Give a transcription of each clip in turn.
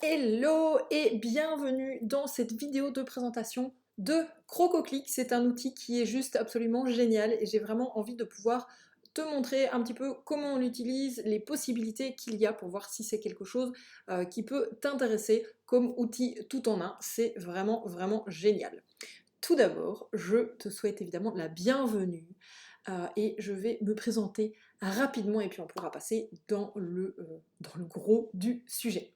Hello et bienvenue dans cette vidéo de présentation de CrocoClick. C'est un outil qui est juste absolument génial et j'ai vraiment envie de pouvoir te montrer un petit peu comment on l'utilise, les possibilités qu'il y a pour voir si c'est quelque chose qui peut t'intéresser comme outil tout en un. C'est vraiment génial. Tout d'abord, je te souhaite évidemment la bienvenue et je vais me présenter rapidement et puis on pourra passer dans le gros du sujet.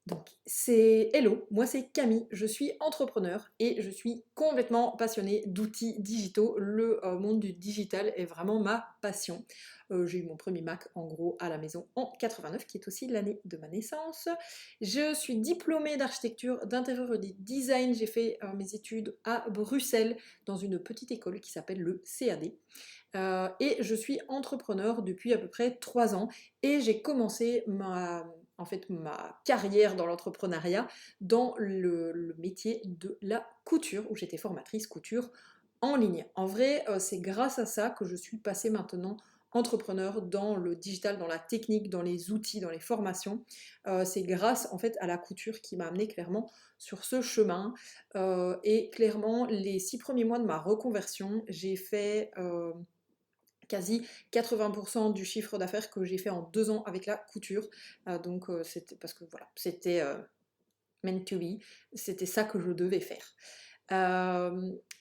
Donc, c'est hello, moi c'est Camille, je suis entrepreneur et je suis complètement passionnée d'outils digitaux. Le monde du digital est vraiment ma passion. J'ai eu mon premier Mac en gros à la maison en 89, qui est aussi l'année de ma naissance. Je suis diplômée d'architecture, d'intérieur et de design. J'ai fait mes études à Bruxelles dans une petite école qui s'appelle le CAD. Et je suis entrepreneur depuis à peu près 3 ans et j'ai commencé ma carrière dans l'entrepreneuriat dans le métier de la couture où j'étais formatrice couture en ligne. En vrai, c'est grâce à ça que je suis passée maintenant entrepreneur dans le digital, dans la technique, dans les outils, dans les formations. C'est grâce en fait à la couture qui m'a amené clairement sur ce chemin. Et clairement, les 6 premiers mois de ma reconversion, j'ai fait quasi 80% du chiffre d'affaires que j'ai fait en 2 ans avec la couture. Donc c'était parce que voilà, c'était meant to be, c'était ça que je devais faire.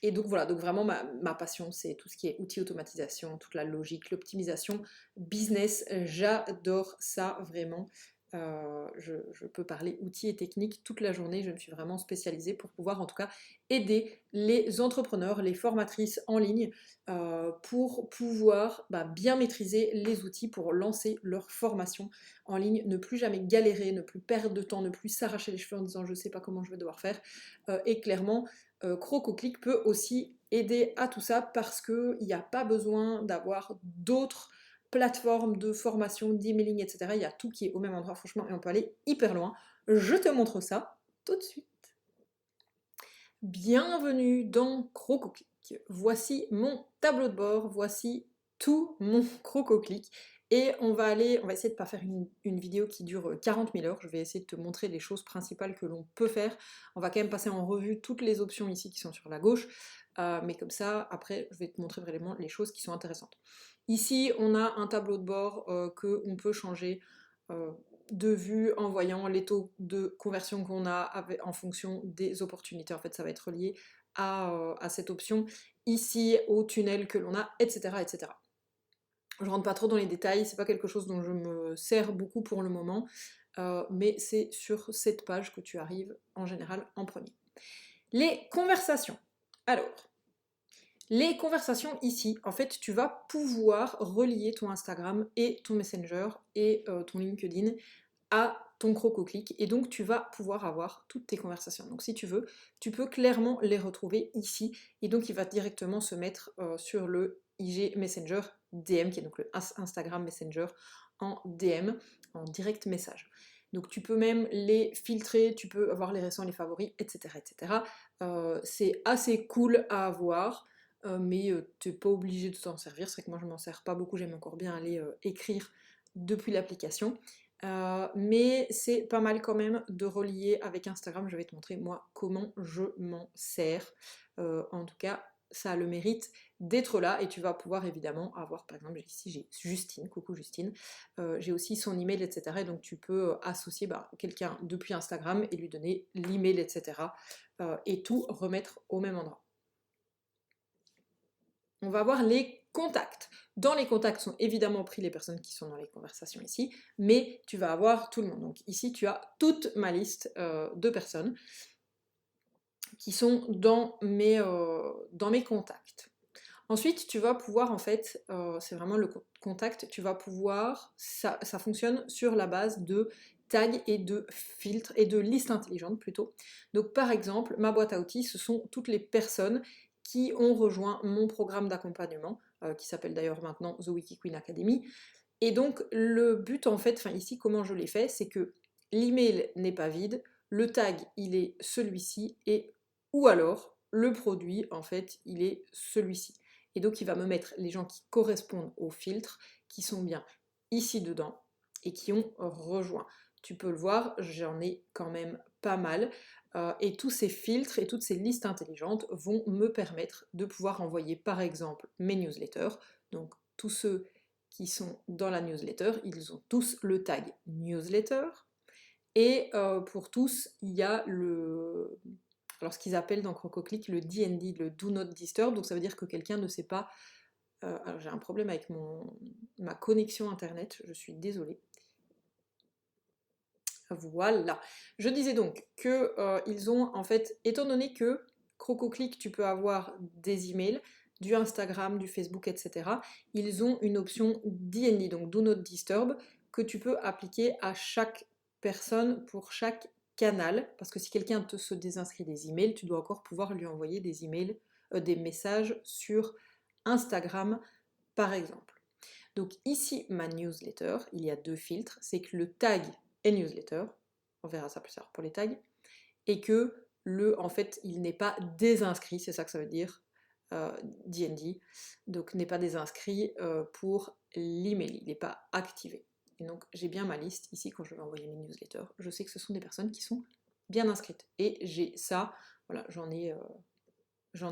Et donc voilà, donc vraiment ma passion c'est tout ce qui est outils automatisation, toute la logique, l'optimisation business, j'adore ça vraiment. Je peux parler outils et techniques toute la journée, je me suis vraiment spécialisée pour pouvoir en tout cas aider les entrepreneurs, les formatrices en ligne pour pouvoir bien maîtriser les outils pour lancer leur formation en ligne, ne plus jamais galérer, ne plus perdre de temps, ne plus s'arracher les cheveux en disant je sais pas comment je vais devoir faire. Et clairement, CrocoClick peut aussi aider à tout ça parce qu'il n'y a pas besoin d'avoir d'autres plateformes de formation, d'emailing, etc. Il y a tout qui est au même endroit, franchement, et on peut aller hyper loin. Je te montre ça tout de suite. Bienvenue dans CrocoClick. Voici mon tableau de bord, voici tout mon CrocoClick. Et on va essayer de ne pas faire une vidéo qui dure 40 000 heures. Je vais essayer de te montrer les choses principales que l'on peut faire. On va quand même passer en revue toutes les options ici qui sont sur la gauche. Mais comme ça, après, je vais te montrer vraiment les choses qui sont intéressantes. Ici, on a un tableau de bord qu'on peut changer euh, de vue en voyant les taux de conversion qu'on a en fonction des opportunités. En fait, ça va être lié à cette option ici, au tunnel que l'on a, etc., etc. Je rentre pas trop dans les détails, c'est pas quelque chose dont je me sers beaucoup pour le moment, mais c'est sur cette page que tu arrives en général en premier. Les conversations. Alors, les conversations ici, en fait, tu vas pouvoir relier ton Instagram et ton Messenger et ton LinkedIn à ton CrocoClick et donc tu vas pouvoir avoir toutes tes conversations. Donc si tu veux, tu peux clairement les retrouver ici et donc il va directement se mettre sur le IG Messenger DM qui est donc le Instagram Messenger en DM, en direct message. Donc tu peux même les filtrer, tu peux avoir les récents, les favoris, etc. etc. C'est assez cool à avoir. Mais t'es pas obligé de t'en servir, c'est vrai que moi je m'en sers pas beaucoup, j'aime encore bien aller écrire depuis l'application. Mais c'est pas mal quand même de relier avec Instagram. Je vais te montrer moi comment je m'en sers. En tout cas, ça a le mérite d'être là et tu vas pouvoir évidemment avoir, par exemple, ici j'ai Justine, coucou Justine, j'ai aussi son email, etc. Et donc tu peux associer quelqu'un depuis Instagram et lui donner l'email, etc. Et tout remettre au même endroit. On va voir les contacts. Dans les contacts sont évidemment pris les personnes qui sont dans les conversations ici, mais tu vas avoir tout le monde. Donc ici, tu as toute ma liste de personnes qui sont dans mes contacts. Ensuite, tu vas pouvoir, en fait, c'est vraiment le contact, tu vas pouvoir, ça fonctionne sur la base de tags et de filtres et de listes intelligentes plutôt. Donc par exemple, ma boîte à outils, ce sont toutes les personnes qui ont rejoint mon programme d'accompagnement, qui s'appelle d'ailleurs maintenant The Wiki Queen Academy. Et donc le but en fait, enfin ici comment je l'ai fait, c'est que l'email n'est pas vide, le tag il est celui-ci et ou alors le produit en fait il est celui-ci. Et donc il va me mettre les gens qui correspondent au filtre, qui sont bien ici dedans et qui ont rejoint. tu peux le voir, j'en ai quand même pas mal. Et tous ces filtres et toutes ces listes intelligentes vont me permettre de pouvoir envoyer par exemple mes newsletters. Donc tous ceux qui sont dans la newsletter, ils ont tous le tag newsletter. Et pour tous, il y a alors ce qu'ils appellent dans CrocoClick le DND, le Do Not Disturb. Donc ça veut dire que quelqu'un ne sait pas. Alors j'ai un problème avec ma connexion internet, je suis désolée. Voilà. Je disais donc que ils ont en fait, étant donné que CrocoClick, tu peux avoir des emails, du Instagram, du Facebook, etc. Ils ont une option DND, donc Do Not Disturb, que tu peux appliquer à chaque personne pour chaque canal, parce que si quelqu'un se désinscrit des emails, tu dois encore pouvoir lui envoyer des emails, des messages sur Instagram, par exemple. Donc ici, ma newsletter, il y a 2 filtres, c'est que le tag est newsletter, on verra ça plus tard pour les tags, et que en fait, il n'est pas désinscrit, c'est ça que ça veut dire, DND, donc n'est pas désinscrit pour l'email, il n'est pas activé. Et donc j'ai bien ma liste ici quand je vais envoyer mes newsletters, je sais que ce sont des personnes qui sont bien inscrites. Et j'ai ça, voilà, j'en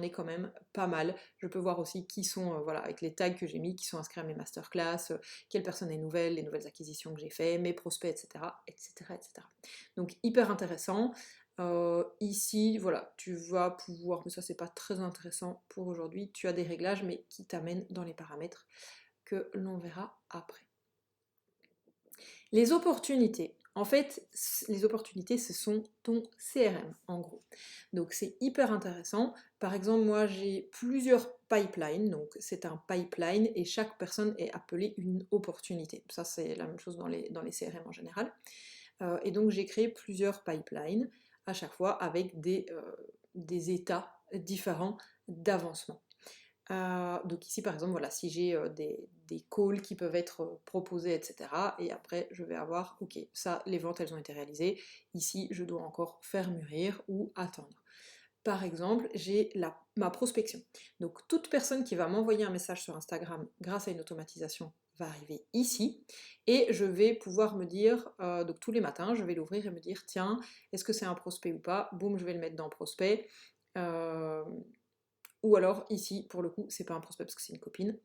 ai quand même pas mal. Je peux voir aussi qui sont, voilà, avec les tags que j'ai mis, qui sont inscrits à mes masterclass, quelle personne est nouvelle, les nouvelles acquisitions que j'ai fait, mes prospects, etc., etc., etc. Donc hyper intéressant. Ici, voilà, tu vas pouvoir, mais ça c'est pas très intéressant pour aujourd'hui, tu as des réglages, mais qui t'amènent dans les paramètres que l'on verra après. Les opportunités. En fait, les opportunités, ce sont ton CRM, en gros. Donc c'est hyper intéressant. Par exemple, moi j'ai plusieurs pipelines, donc c'est un pipeline et chaque personne est appelée une opportunité. Ça c'est la même chose dans les CRM en général. Et donc j'ai créé plusieurs pipelines à chaque fois avec des états différents d'avancement. Donc ici par exemple, voilà, si j'ai des calls qui peuvent être proposés, etc. Et après je vais avoir, ok, ça, les ventes elles ont été réalisées, ici je dois encore faire mûrir ou attendre. Par exemple, j'ai ma prospection. Donc toute personne qui va m'envoyer un message sur Instagram grâce à une automatisation va arriver ici et je vais pouvoir me dire, donc tous les matins, je vais l'ouvrir et me dire, tiens, est-ce que c'est un prospect ou pas? Boum, je vais le mettre dans prospect. Ou alors ici, pour le coup, c'est pas un prospect parce que c'est une copine,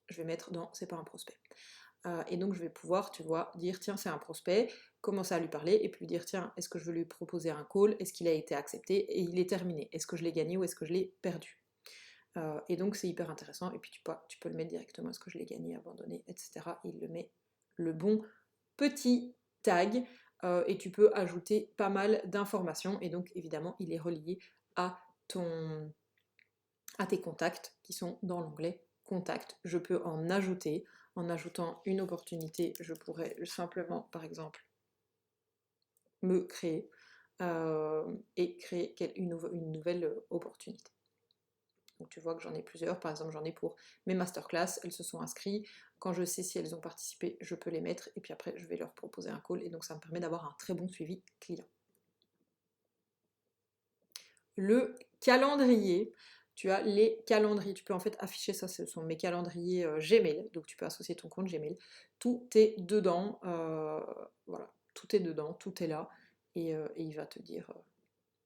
je vais mettre dans c'est pas un prospect. Et donc je vais pouvoir, tu vois, dire tiens c'est un prospect, commencer à lui parler et puis lui dire tiens est-ce que je veux lui proposer un call, est-ce qu'il a été accepté et il est terminé, est-ce que je l'ai gagné ou est-ce que je l'ai perdu. Et donc c'est hyper intéressant et puis tu peux le mettre directement est-ce que je l'ai gagné, abandonné, etc. Il le met le bon petit tag et tu peux ajouter pas mal d'informations et donc évidemment il est relié à tes contacts qui sont dans l'onglet Contact. Je peux en ajouter. En ajoutant une opportunité, je pourrais simplement, par exemple, me créer et créer une nouvelle opportunité. Donc tu vois que j'en ai plusieurs. Par exemple, j'en ai pour mes masterclass. Elles se sont inscrites. Quand je sais si elles ont participé, je peux les mettre. Et puis après, je vais leur proposer un call. Et donc ça me permet d'avoir un très bon suivi client. Le calendrier. Tu as les calendriers. Tu peux en fait afficher ça, ce sont mes calendriers Gmail. Donc tu peux associer ton compte Gmail. Tout est dedans. Voilà, tout est dedans, tout est là. Et il va te dire.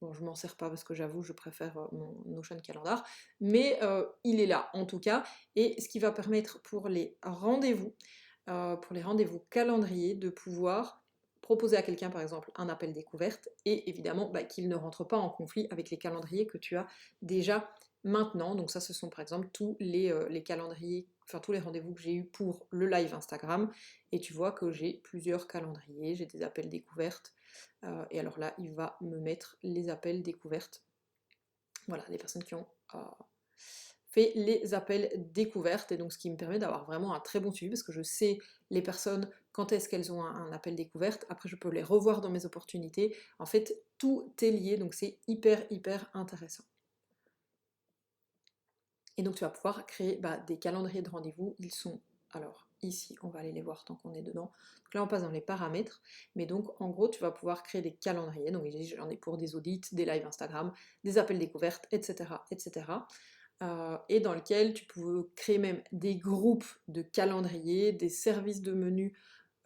Bon, je m'en sers pas parce que j'avoue, je préfère mon Notion Calendar. Mais il est là en tout cas. Et ce qui va permettre pour les rendez-vous calendriers, de pouvoir proposer à quelqu'un par exemple un appel découverte et évidemment qu'il ne rentre pas en conflit avec les calendriers que tu as déjà maintenant. Donc ça ce sont par exemple tous les calendriers, enfin tous les rendez-vous que j'ai eu pour le live Instagram et tu vois que j'ai plusieurs calendriers, j'ai des appels découvertes et alors là il va me mettre les appels découvertes. Voilà, les personnes qui ont fait les appels découvertes et donc ce qui me permet d'avoir vraiment un très bon suivi parce que je sais les personnes quand est-ce qu'elles ont un appel découverte, après je peux les revoir dans mes opportunités, en fait tout est lié donc c'est hyper intéressant. Et donc tu vas pouvoir créer des calendriers de rendez-vous, ils sont alors ici, on va aller les voir tant qu'on est dedans. Donc là on passe dans les paramètres, mais donc en gros tu vas pouvoir créer des calendriers, donc j'en ai pour des audits, des lives Instagram, des appels découvertes, etc. Et dans lequel tu peux créer même des groupes de calendriers, des services de menu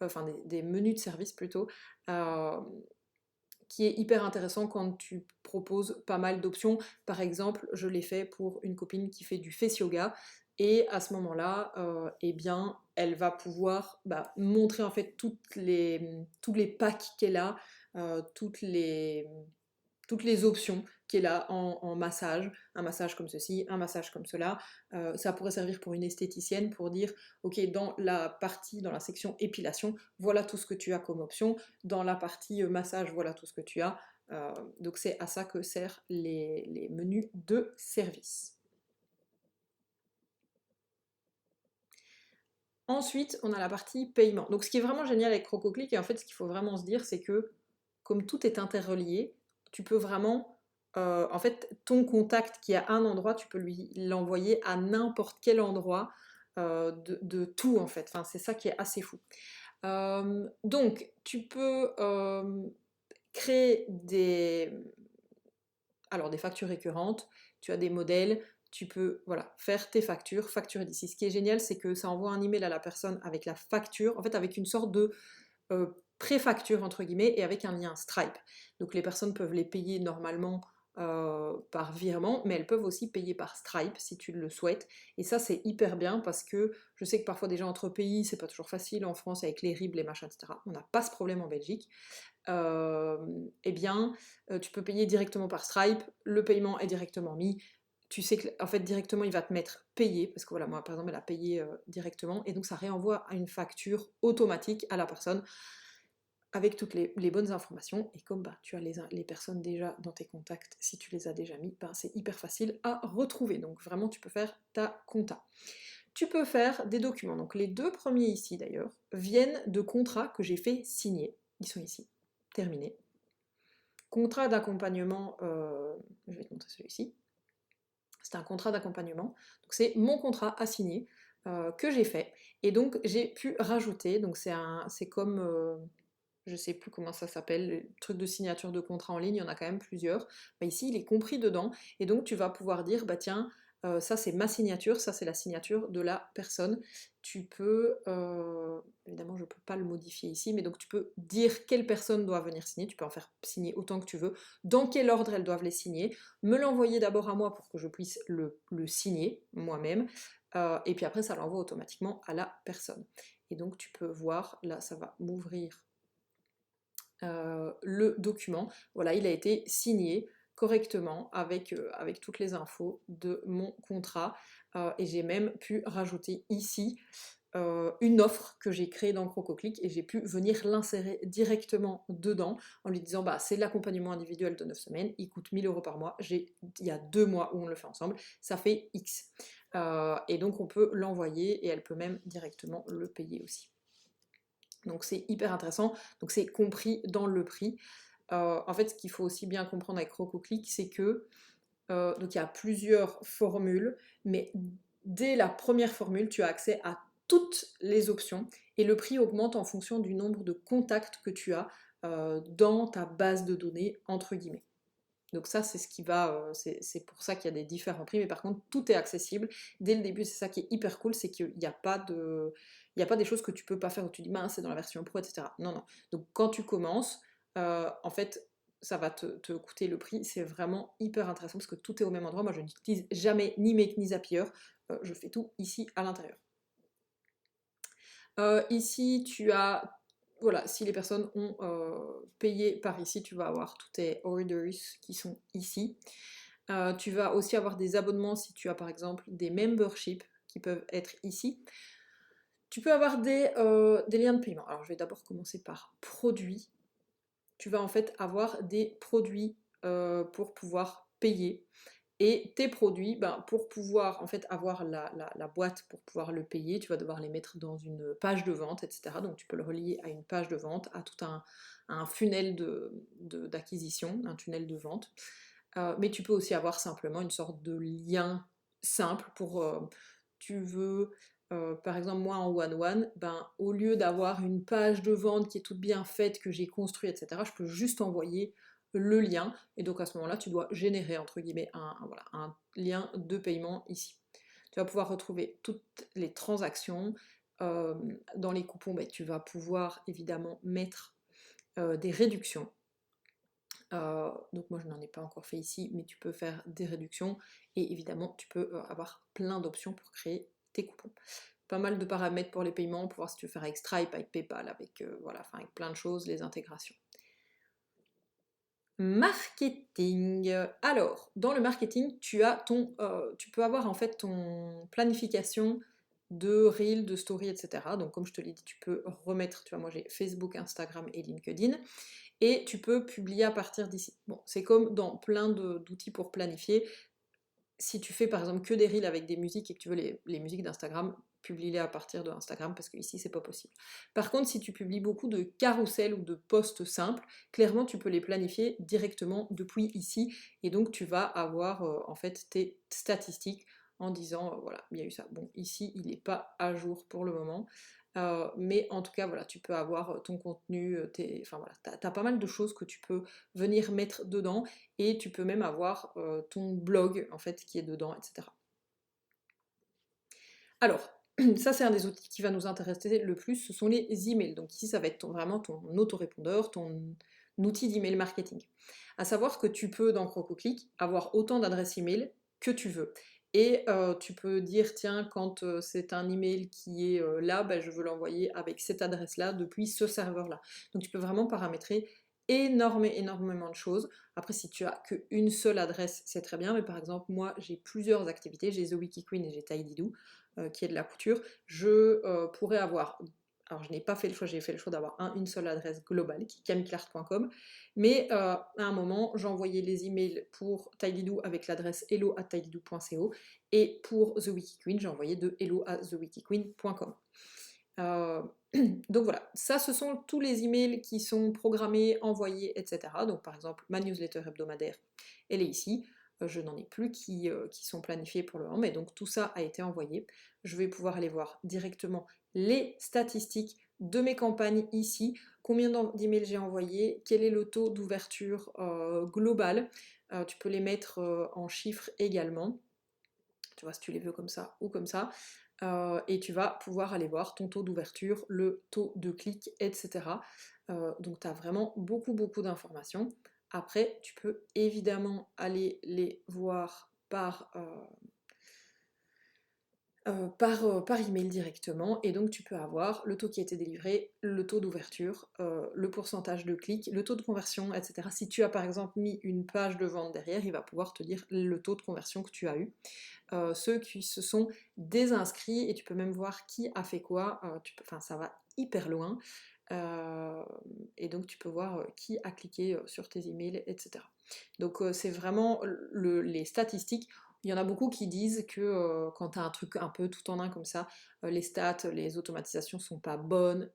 enfin des menus de service plutôt, euh, qui est hyper intéressant quand tu proposes pas mal d'options. Par exemple, je l'ai fait pour une copine qui fait du face yoga, et à ce moment-là, eh bien, elle va pouvoir montrer en fait tous les packs qu'elle a, euh, toutes les, toutes les options qu'elle a en massage, un massage comme ceci, un massage comme cela. Ça pourrait servir pour une esthéticienne pour dire, ok, dans la partie, dans la section épilation, voilà tout ce que tu as comme option, dans la partie massage, voilà tout ce que tu as. Donc c'est à ça que servent les menus de service. Ensuite, on a la partie paiement. Donc ce qui est vraiment génial avec CrocoClick, et en fait ce qu'il faut vraiment se dire, c'est que comme tout est interrelié, tu peux vraiment, en fait, ton contact qui est à un endroit, tu peux lui l'envoyer à n'importe quel endroit de tout en fait. Enfin, c'est ça qui est assez fou. Donc, tu peux créer alors des factures récurrentes, tu as des modèles, tu peux voilà, faire tes factures, facturer d'ici. Ce qui est génial, c'est que ça envoie un email à la personne avec la facture, en fait avec une sorte de pré-facture entre guillemets et avec un lien Stripe. Donc les personnes peuvent les payer normalement par virement, mais elles peuvent aussi payer par Stripe si tu le souhaites. Et ça c'est hyper bien parce que je sais que parfois déjà entre pays c'est pas toujours facile en France avec les RIB, les machins, etc. On n'a pas ce problème en Belgique. Eh bien, tu peux payer directement par Stripe, le paiement est directement mis. Tu sais que en fait directement il va te mettre payé, parce que voilà, moi par exemple elle a payé directement, et donc ça réenvoie à une facture automatique à la personne avec toutes les bonnes informations. Et comme tu as les personnes déjà dans tes contacts, si tu les as déjà mis, c'est hyper facile à retrouver. Donc vraiment tu peux faire ta compta. Tu peux faire des documents. Donc les deux premiers ici d'ailleurs viennent de contrats que j'ai fait signer. Ils sont ici, terminés. Contrat d'accompagnement, je vais te montrer celui-ci. C'est un contrat d'accompagnement. Donc c'est mon contrat à signer que j'ai fait. Et donc j'ai pu rajouter, donc c'est comme, je sais plus comment ça s'appelle, le truc de signature de contrat en ligne, il y en a quand même plusieurs. Bah, ici il est compris dedans. Et donc tu vas pouvoir dire, bah tiens, ça c'est ma signature, ça c'est la signature de la personne. Tu peux, évidemment je ne peux pas le modifier ici, mais donc tu peux dire quelle personne doit venir signer, tu peux en faire signer autant que tu veux, dans quel ordre elles doivent les signer, me l'envoyer d'abord à moi pour que je puisse le signer moi-même, et puis après ça l'envoie automatiquement à la personne. Et donc tu peux voir, là ça va m'ouvrir le document. Voilà, il a été signé correctement avec toutes les infos de mon contrat. Et j'ai même pu rajouter ici une offre que j'ai créée dans CrocoClick, et j'ai pu venir l'insérer directement dedans en lui disant bah c'est l'accompagnement individuel de 9 semaines, il coûte 1000 € par mois, il y a 2 mois où on le fait ensemble, ça fait X. Et donc on peut l'envoyer et elle peut même directement le payer aussi. Donc c'est hyper intéressant, donc c'est compris dans le prix. En fait, ce qu'il faut aussi bien comprendre avec CrocoClick, c'est que donc il y a plusieurs formules, mais dès la première formule, tu as accès à toutes les options et le prix augmente en fonction du nombre de contacts que tu as dans ta base de données, entre guillemets. Donc ça, c'est ce qui va, c'est pour ça qu'il y a des différents prix, mais par contre, tout est accessible. Dès le début, c'est ça qui est hyper cool, c'est qu'il n'y a pas il n'y a pas des choses que tu peux pas faire où tu dis, mince, c'est dans la version pro, etc. Non, non. Donc quand tu commences, en fait, ça va te coûter le prix. C'est vraiment hyper intéressant parce que tout est au même endroit. Moi, je n'utilise jamais ni Make ni Zapier. Je fais tout ici à l'intérieur. Ici, tu as voilà, si les personnes ont payé par ici, tu vas avoir tous tes orders qui sont ici. Tu vas aussi avoir des abonnements si tu as par exemple des memberships qui peuvent être ici. Tu peux avoir des liens de paiement. Alors je vais d'abord commencer par produits. Tu vas en fait avoir des produits pour pouvoir payer. Et tes produits, pour pouvoir en fait avoir la boîte pour pouvoir le payer, tu vas devoir les mettre dans une page de vente, etc. Donc tu peux le relier à une page de vente, à tout un funnel d'acquisition, un tunnel de vente. Mais tu peux aussi avoir simplement une sorte de lien simple pour, tu veux, par exemple moi en one-one, au lieu d'avoir une page de vente qui est toute bien faite, que j'ai construite, etc., je peux juste envoyer le lien, et donc à ce moment-là, tu dois générer, entre guillemets, voilà, un lien de paiement ici. Tu vas pouvoir retrouver toutes les transactions, Dans les coupons, ben, tu vas pouvoir évidemment mettre des réductions. Donc moi je n'en ai pas encore fait ici, mais tu peux faire des réductions et évidemment tu peux avoir plein d'options pour créer tes coupons. Pas mal de paramètres pour les paiements, pour voir si tu veux faire avec Stripe, avec PayPal, avec voilà, enfin avec plein de choses, les intégrations. Marketing. Alors, dans le marketing, tu peux avoir en fait ton planification de Reel, de Story, etc. Donc comme je te l'ai dit, tu peux remettre, tu vois, moi j'ai Facebook, Instagram et LinkedIn, et tu peux publier à partir d'ici. Bon, c'est comme dans plein d'outils pour planifier. Si tu fais par exemple que des reels avec des musiques et que tu veux les musiques d'Instagram, publie-les à partir de Instagram parce que ici c'est pas possible. Par contre, si tu publies beaucoup de carousels ou de posts simples, clairement tu peux les planifier directement depuis ici et donc tu vas avoir en fait tes statistiques en disant voilà, il y a eu ça. Bon, ici il n'est pas à jour pour le moment. Mais en tout cas, voilà, tu peux avoir ton contenu, enfin voilà, t'as pas mal de choses que tu peux venir mettre dedans et tu peux même avoir ton blog en fait qui est dedans, etc. Alors, ça c'est un des outils qui va nous intéresser le plus, ce sont les emails. Donc ici ça va être vraiment ton autorépondeur, ton outil d'email marketing. À savoir que tu peux dans CrocoClick avoir autant d'adresses email que tu veux. Et tu peux dire tiens quand c'est un email qui est là, ben, je veux l'envoyer avec cette adresse-là depuis ce serveur-là. Donc tu peux vraiment paramétrer énormément de choses. Après, si tu as qu'une seule adresse, c'est très bien, mais par exemple, moi, j'ai plusieurs activités, j'ai The Wiki Queen et j'ai Tidydoo, qui est de la couture. Je pourrais avoir, alors je n'ai pas fait le choix, j'ai fait le choix d'avoir une seule adresse globale, qui est camiclart.com, mais à un moment, j'envoyais les emails pour Tidydoo avec l'adresse hello@tidydoo.co, et pour The Wiki Queen, j'ai envoyé de hello@thewikiqueen.com. Donc voilà, ça ce sont tous les emails qui sont programmés, envoyés, etc. Donc par exemple, ma newsletter hebdomadaire, elle est ici. Je n'en ai plus qui sont planifiés pour le moment, mais donc tout ça a été envoyé. Je vais pouvoir aller voir directement les statistiques de mes campagnes ici, combien d'emails j'ai envoyé, quel est le taux d'ouverture global. Tu peux les mettre en chiffres également. Tu vois, si tu les veux comme ça ou comme ça. Et tu vas pouvoir aller voir ton taux d'ouverture, le taux de clic, etc. Donc tu as vraiment beaucoup d'informations. Après, tu peux évidemment aller les voir par email directement, et donc tu peux avoir le taux qui a été délivré, le taux d'ouverture, le pourcentage de clics, le taux de conversion, etc. Si tu as par exemple mis une page de vente derrière, il va pouvoir te dire le taux de conversion que tu as eu. Ceux qui se sont désinscrits, et tu peux même voir qui a fait quoi, enfin ça va hyper loin, et donc tu peux voir qui a cliqué sur tes emails, etc. Donc c'est vraiment les statistiques. Il y en a beaucoup qui disent que quand tu as un truc un peu tout en un comme ça, les stats, les automatisations sont pas bonnes.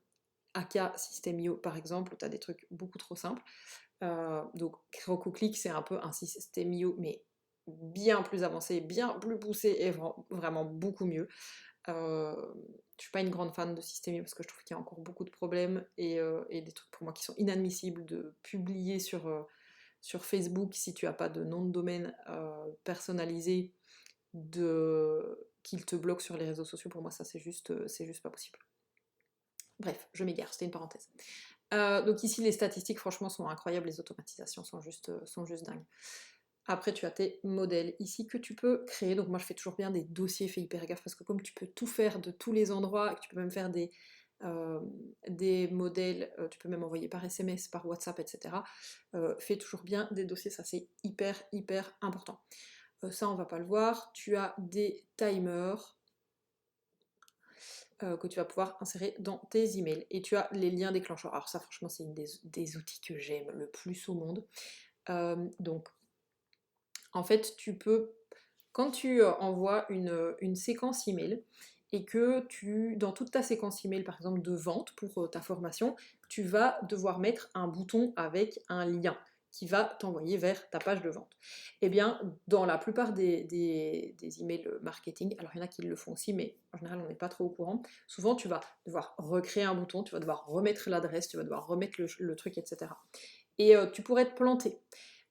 Aka System.io par exemple, tu as des trucs beaucoup trop simples. Donc CrocoClick c'est un peu un System.io mais bien plus avancé, bien plus poussé et vraiment beaucoup mieux. Je suis pas une grande fan de System.io parce que je trouve qu'il y a encore beaucoup de problèmes et des trucs pour moi qui sont inadmissibles de publier sur Facebook si tu as pas de nom de domaine personnalisé, qu'il te bloque sur les réseaux sociaux. Pour moi ça c'est juste pas possible. Bref, je m'égare, c'était une parenthèse. Donc ici les statistiques franchement sont incroyables, les automatisations sont juste dingues. Après tu as tes modèles ici que tu peux créer, donc moi je fais toujours bien des dossiers, fais hyper gaffe parce que comme tu peux tout faire de tous les endroits, tu peux même faire des modèles, tu peux même envoyer par SMS, par WhatsApp, etc. Fais toujours bien des dossiers, ça c'est hyper important. Ça on va pas le voir, tu as des timers que tu vas pouvoir insérer dans tes emails. Et tu as les liens déclencheurs. Alors ça franchement c'est une des outils que j'aime le plus au monde. Donc en fait tu peux, quand tu envoies une séquence email et que dans toute ta séquence email par exemple de vente pour ta formation, tu vas devoir mettre un bouton avec un lien qui va t'envoyer vers ta page de vente. Eh bien, dans la plupart des emails marketing, alors il y en a qui le font aussi, mais en général on n'est pas trop au courant, souvent tu vas devoir recréer un bouton, tu vas devoir remettre l'adresse, tu vas devoir remettre le truc, etc. Et tu pourrais te planter.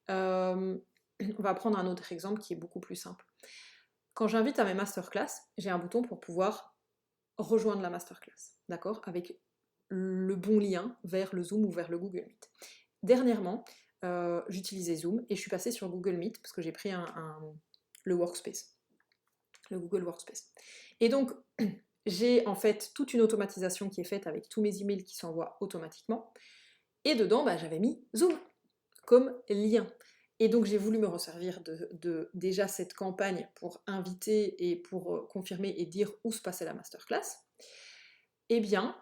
On va prendre un autre exemple qui est beaucoup plus simple. Quand j'invite à mes masterclass, j'ai un bouton pour pouvoir rejoindre la masterclass, d'accord? Avec le bon lien vers le Zoom ou vers le Google Meet. Dernièrement, j'utilisais Zoom et je suis passée sur Google Meet parce que j'ai pris le Workspace, le Google Workspace. Et donc, j'ai en fait toute une automatisation qui est faite avec tous mes emails qui s'envoient automatiquement. Et dedans, bah, j'avais mis Zoom comme lien. Et donc j'ai voulu me resservir de déjà cette campagne pour inviter et pour confirmer et dire où se passait la masterclass. Eh bien,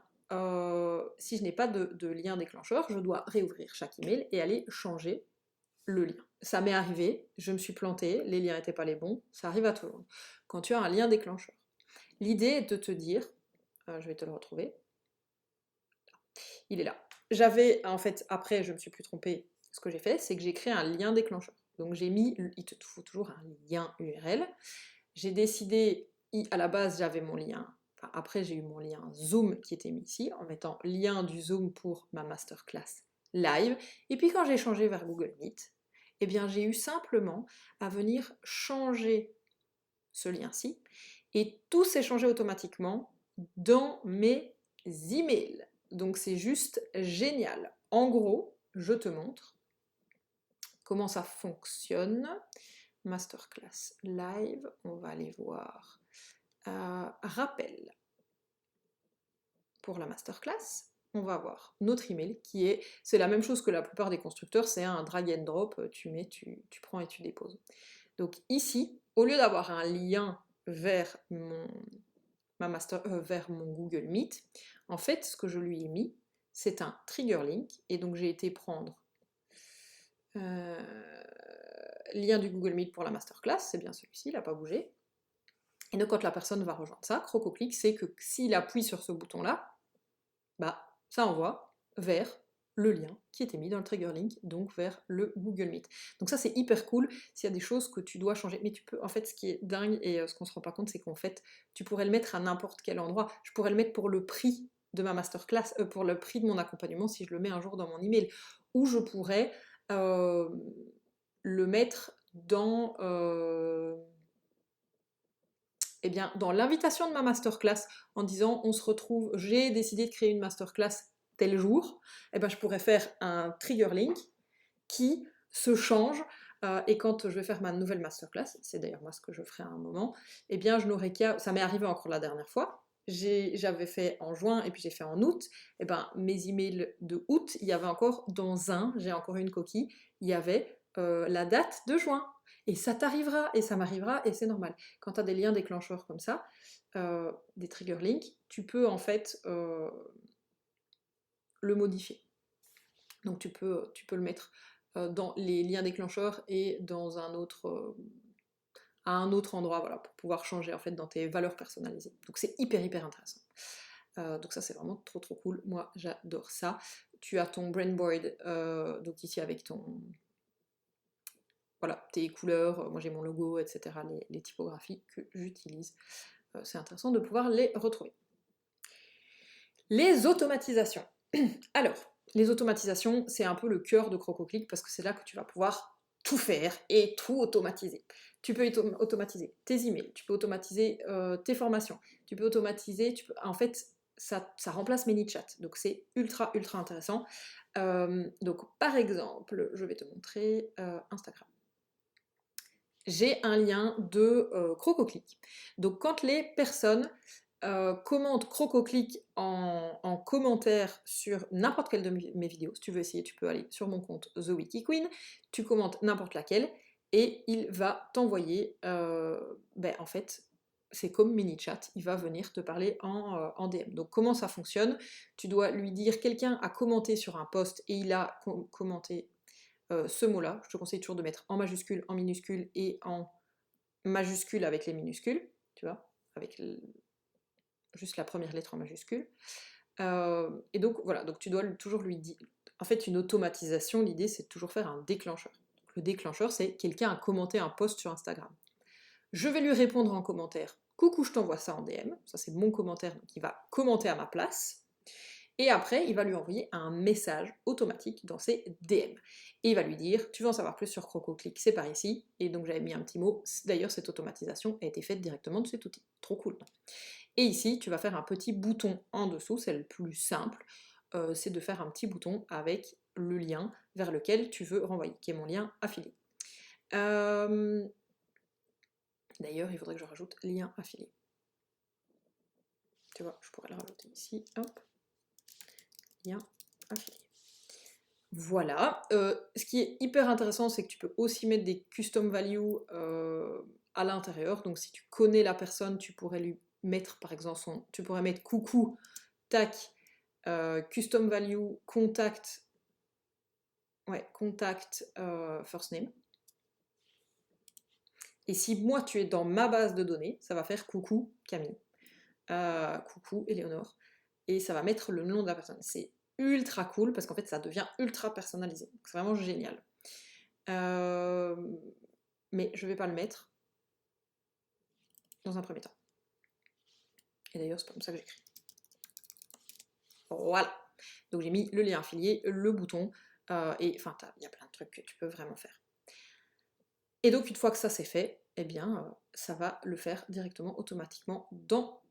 si je n'ai pas de lien déclencheur, je dois réouvrir chaque email et aller changer le lien. Ça m'est arrivé, je me suis plantée, les liens n'étaient pas les bons, ça arrive à tout le monde. Quand tu as un lien déclencheur, l'idée est de te dire, je vais te le retrouver, il est là. J'avais, en fait, après, je ne me suis plus trompée, ce que j'ai fait, c'est que j'ai créé un lien déclencheur. Donc j'ai mis, il te faut toujours un lien URL. J'ai décidé, à la base j'avais mon lien, enfin après j'ai eu mon lien Zoom qui était mis ici, en mettant lien du Zoom pour ma masterclass live. Et puis quand j'ai changé vers Google Meet, eh bien j'ai eu simplement à venir changer ce lien-ci, et tout s'est changé automatiquement dans mes emails. Donc c'est juste génial. En gros, je te montre comment ça fonctionne. Masterclass live, on va aller voir. Rappel pour la masterclass. On va voir notre email qui est, c'est la même chose que la plupart des constructeurs, c'est un drag and drop, tu mets, tu prends et tu déposes. Donc ici, au lieu d'avoir un lien vers vers mon Google Meet, en fait, ce que je lui ai mis, c'est un trigger link, et donc j'ai été prendre lien du Google Meet pour la masterclass, c'est bien celui-ci, il n'a pas bougé. Et donc quand la personne va rejoindre ça, CrocoClick, c'est que s'il appuie sur ce bouton-là, bah ça envoie vers le lien qui était mis dans le trigger link, donc vers le Google Meet. Donc ça c'est hyper cool, s'il y a des choses que tu dois changer, mais tu peux, en fait ce qui est dingue et ce qu'on se rend pas compte, c'est qu'en fait tu pourrais le mettre à n'importe quel endroit. Je pourrais le mettre pour le prix de ma masterclass, pour le prix de mon accompagnement si je le mets un jour dans mon email, ou je pourrais le mettre dans eh bien, dans l'invitation de ma masterclass, en disant on se retrouve, j'ai décidé de créer une masterclass tel jour, eh ben, je pourrais faire un trigger link qui se change, et quand je vais faire ma nouvelle masterclass, c'est d'ailleurs moi ce que je ferai à un moment, eh bien je n'aurai qu'à, ça m'est arrivé encore la dernière fois, j'avais fait en juin et puis j'ai fait en août, et ben mes emails de août, il y avait encore dans j'ai encore une coquille, il y avait la date de juin. Et ça t'arrivera, et ça m'arrivera, et c'est normal. Quand tu as des liens déclencheurs comme ça, des trigger links, tu peux en fait le modifier. Donc tu peux le mettre dans les liens déclencheurs et dans à un autre endroit, voilà, pour pouvoir changer en fait dans tes valeurs personnalisées. Donc c'est hyper intéressant. Donc ça c'est vraiment trop cool. Moi j'adore ça. Tu as ton brainboard, donc ici avec ton voilà, tes couleurs, moi j'ai mon logo, etc., les typographies que j'utilise. C'est intéressant de pouvoir les retrouver. Les automatisations. Alors, les automatisations, c'est un peu le cœur de CrocoClick parce que c'est là que tu vas pouvoir tout faire et tout automatiser. Tu peux automatiser tes emails, tu peux automatiser tes formations, tu peux automatiser, en fait, ça remplace ManyChat, donc c'est ultra intéressant. Donc par exemple, je vais te montrer Instagram. J'ai un lien de CrocoClick. Donc quand les personnes commentent CrocoClick en commentaire sur n'importe quelle de mes vidéos, si tu veux essayer, tu peux aller sur mon compte The Wiki Queen, tu commentes n'importe laquelle, et il va t'envoyer, en fait, c'est comme ManyChat, il va venir te parler en DM. Donc comment ça fonctionne? Tu dois lui dire, quelqu'un a commenté sur un post et il a commenté ce mot-là, je te conseille toujours de mettre en majuscule, en minuscule et en majuscule avec les minuscules, tu vois, avec juste la première lettre en majuscule. Et donc voilà, donc tu dois toujours lui dire. En fait, une automatisation, l'idée c'est de toujours faire un déclencheur. Le déclencheur, c'est quelqu'un a commenté un post sur Instagram. Je vais lui répondre en commentaire. Coucou, je t'envoie ça en DM. Ça c'est mon commentaire, donc il va commenter à ma place. Et après, il va lui envoyer un message automatique dans ses DM. Et il va lui dire, tu veux en savoir plus sur CrocoClick, c'est par ici. Et donc j'avais mis un petit mot. D'ailleurs, cette automatisation a été faite directement de cet outil. Trop cool. Et ici, tu vas faire un petit bouton en dessous, c'est le plus simple, c'est de faire un petit bouton avec le lien vers lequel tu veux renvoyer, qui est mon lien affilié. D'ailleurs, il faudrait que je rajoute lien affilié. Tu vois, je pourrais le rajouter ici, hop, lien affilié. Voilà. Ce qui est hyper intéressant, c'est que tu peux aussi mettre des custom values à l'intérieur. Donc si tu connais la personne, tu pourrais lui mettre par exemple tu pourrais mettre coucou, tac, custom value, contact, ouais, contact first name. Et si moi tu es dans ma base de données, ça va faire coucou Camille, coucou Éléonore, et ça va mettre le nom de la personne. C'est ultra cool parce qu'en fait ça devient ultra personnalisé. C'est vraiment génial. Mais je vais pas le mettre dans un premier temps. Et d'ailleurs c'est pas comme ça que j'écris. Voilà. Donc j'ai mis le lien affilié, le bouton, et enfin il y a plein de trucs que tu peux vraiment faire. Et donc une fois que ça c'est fait, eh bien ça va le faire directement automatiquement dans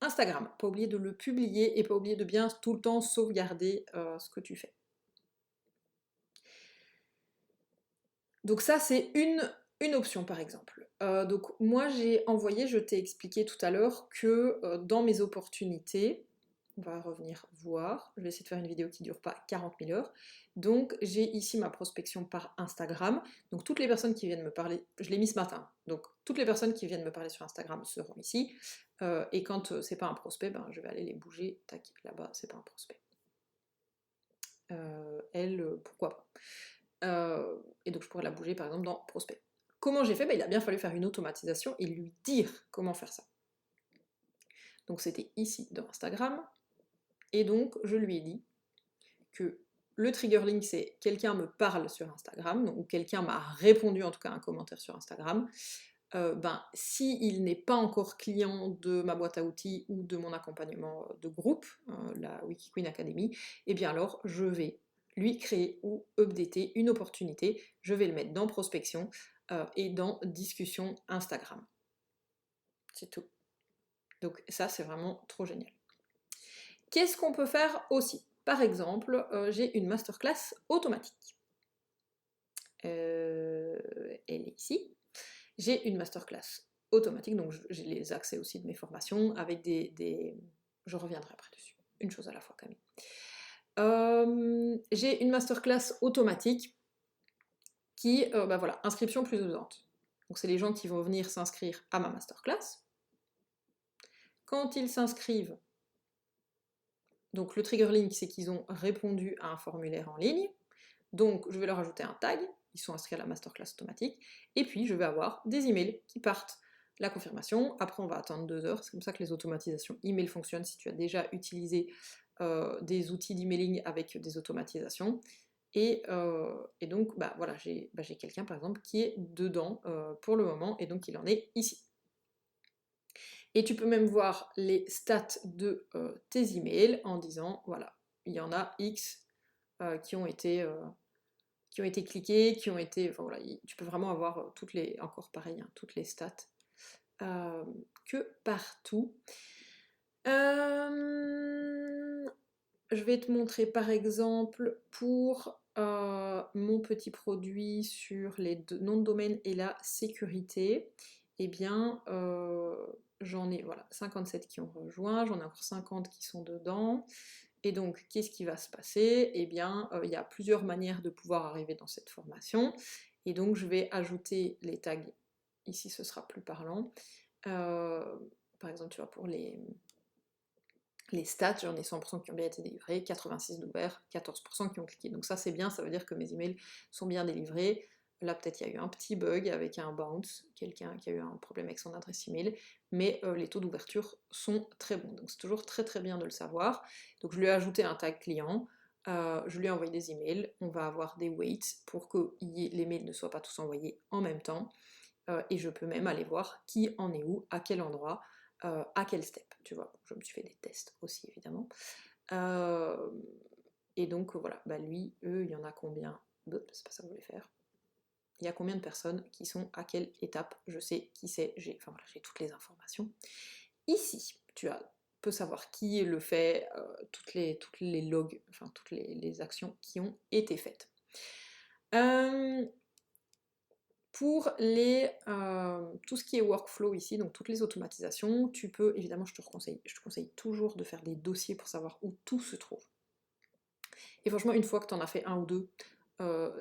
Instagram. Pas oublier de le publier et pas oublier de bien tout le temps sauvegarder ce que tu fais. Donc ça c'est une option par exemple. Donc moi j'ai envoyé, je t'ai expliqué tout à l'heure que dans mes opportunités, on va revenir voir, je vais essayer de faire une vidéo qui ne dure pas 40 000 heures. Donc j'ai ici ma prospection par Instagram. Donc toutes les personnes qui viennent me parler, je l'ai mis ce matin, donc toutes les personnes qui viennent me parler sur Instagram seront ici. Et quand c'est pas un prospect, ben, je vais aller les bouger. Tac, là-bas c'est pas un prospect. Elle, pourquoi pas. Et donc je pourrais la bouger par exemple dans prospect. Comment j'ai fait? Ben, il a bien fallu faire une automatisation et lui dire comment faire ça. Donc c'était ici dans Instagram. Et donc, je lui ai dit que le trigger link, c'est quelqu'un me parle sur Instagram, ou quelqu'un m'a répondu en tout cas à un commentaire sur Instagram. Ben, s'il n'est pas encore client de ma boîte à outils ou de mon accompagnement de groupe, la Wikiqueen Academy, et bien alors je vais lui créer ou updater une opportunité, je vais le mettre dans prospection et dans discussion Instagram. C'est tout. Donc ça, c'est vraiment trop génial. Qu'est-ce qu'on peut faire aussi? Par exemple, j'ai une masterclass automatique. Elle est ici. J'ai une masterclass automatique, donc j'ai les accès aussi de mes formations avec des... Je reviendrai après dessus. Une chose à la fois, Camille. J'ai une masterclass automatique qui, bah voilà, inscription plus aidante. Donc c'est les gens qui vont venir s'inscrire à ma masterclass. Quand ils s'inscrivent, donc le trigger link, c'est qu'ils ont répondu à un formulaire en ligne. Donc je vais leur ajouter un tag, ils sont inscrits à la masterclass automatique, et puis je vais avoir des emails qui partent. La confirmation, après on va attendre 2 heures, c'est comme ça que les automatisations email fonctionnent si tu as déjà utilisé des outils d'emailing avec des automatisations. Et donc bah, voilà, j'ai quelqu'un par exemple qui est dedans pour le moment, et donc il en est ici. Et tu peux même voir les stats de tes emails en disant, voilà, il y en a X qui ont été cliqués, qui ont été... Enfin, voilà, tu peux vraiment avoir toutes les... Encore pareil, hein, toutes les stats que partout. Je vais te montrer par exemple pour mon petit produit sur les noms de domaine et la sécurité. Eh bien, j'en ai voilà, 57 qui ont rejoint, j'en ai encore 50 qui sont dedans. Et donc, qu'est-ce qui va se passer? Eh bien, il y a plusieurs manières de pouvoir arriver dans cette formation. Et donc, je vais ajouter les tags. Ici, ce sera plus parlant. Par exemple, tu vois, pour les stats, j'en ai 100% qui ont bien été délivrés, 86 d'ouverts, 14% qui ont cliqué. Donc ça, c'est bien, ça veut dire que mes emails sont bien délivrés. Là, peut-être il y a eu un petit bug avec un bounce, quelqu'un qui a eu un problème avec son adresse email, mais les taux d'ouverture sont très bons. Donc c'est toujours très très bien de le savoir. Donc je lui ai ajouté un tag client, je lui ai envoyé des emails, on va avoir des waits pour que les mails ne soient pas tous envoyés en même temps, et je peux même aller voir qui en est où, à quel endroit, à quel step, tu vois. Je me suis fait des tests aussi, évidemment. Et donc voilà, bah lui, eux, il y en a combien? C'est pas ça que je voulais faire. Il y a combien de personnes qui sont à quelle étape? Je sais qui c'est, j'ai enfin, voilà, j'ai toutes les informations. Ici, peux savoir qui le fait, toutes les logs, enfin toutes les actions qui ont été faites. Pour tout ce qui est workflow ici, donc toutes les automatisations, tu peux, évidemment je te conseille toujours de faire des dossiers pour savoir où tout se trouve. Et franchement, une fois que tu en as fait un ou deux,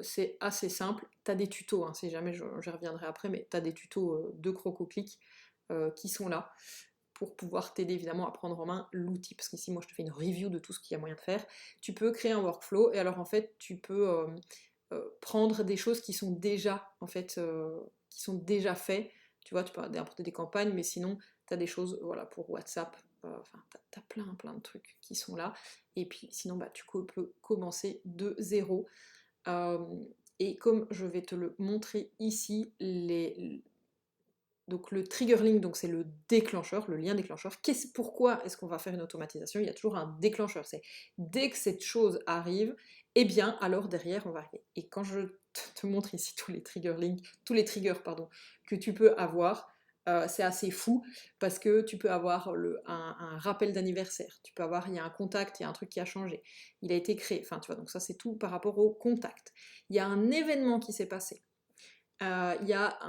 c'est assez simple. Tu as des tutos, hein, si jamais j'y reviendrai après, mais tu as des tutos de Crococlic qui sont là pour pouvoir t'aider évidemment à prendre en main l'outil. Parce qu'ici, moi, je te fais une review de tout ce qu'il y a moyen de faire. Tu peux créer un workflow, et alors en fait, tu peux prendre des choses qui sont déjà, en fait, qui sont déjà faites. Tu vois, tu peux importer des campagnes, mais sinon, tu as des choses, voilà, pour WhatsApp. Enfin, tu as plein de trucs qui sont là. Et puis, sinon, bah, tu peux commencer de zéro. Et comme je vais te le montrer ici, donc le trigger link, donc c'est le déclencheur, le lien déclencheur. Pourquoi est-ce qu'on va faire une automatisation? Il y a toujours un déclencheur. C'est dès que cette chose arrive, eh bien alors derrière on va arriver. Et quand je te montre ici tous les triggers pardon, que tu peux avoir, c'est assez fou parce que tu peux avoir un rappel d'anniversaire, tu peux avoir, il y a un contact, il y a un truc qui a changé, il a été créé, enfin tu vois, donc ça c'est tout par rapport au contact. Il y a un événement qui s'est passé, il y a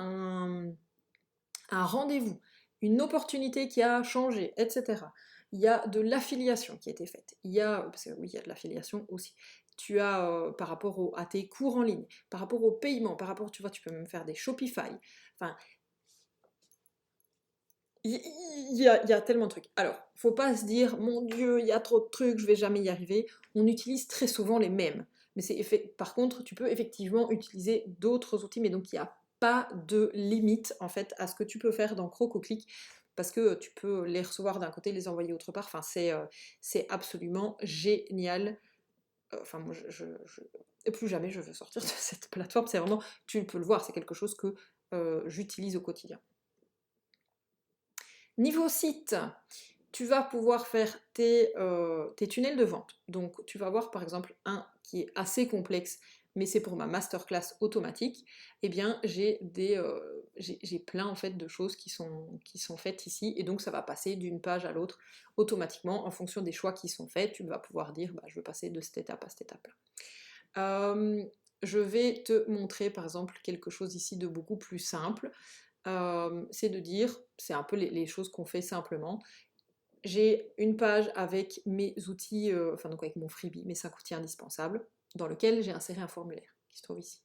un rendez-vous, une opportunité qui a changé, etc. Il y a de l'affiliation qui a été faite. Parce que oui, il y a de l'affiliation aussi. Tu as par rapport à tes cours en ligne, par rapport au paiement, par rapport, tu vois, tu peux même faire des Shopify. Enfin, il y a tellement de trucs. Alors, faut pas se dire, mon Dieu, il y a trop de trucs, je vais jamais y arriver. On utilise très souvent les mêmes. Mais par contre, tu peux effectivement utiliser d'autres outils, mais donc il n'y a pas de limite en fait à ce que tu peux faire dans Crococlic, parce que tu peux les recevoir d'un côté, les envoyer autre part. Enfin, c'est absolument génial. Enfin, moi, et plus jamais je veux sortir de cette plateforme. C'est vraiment, tu peux le voir, c'est quelque chose que j'utilise au quotidien. Niveau site, tu vas pouvoir faire tes tunnels de vente. Donc tu vas voir par exemple un qui est assez complexe, mais c'est pour ma masterclass automatique. Eh bien j'ai plein en fait de choses qui sont faites ici, et donc ça va passer d'une page à l'autre automatiquement en fonction des choix qui sont faits. Tu vas pouvoir dire bah, je veux passer de cette étape à cette étape-là. Je vais te montrer par exemple quelque chose ici de beaucoup plus simple. C'est de dire, c'est un peu les choses qu'on fait simplement. J'ai une page avec mes outils, enfin donc avec mon freebie, mes 5 outils indispensables, dans lequel j'ai inséré un formulaire qui se trouve ici.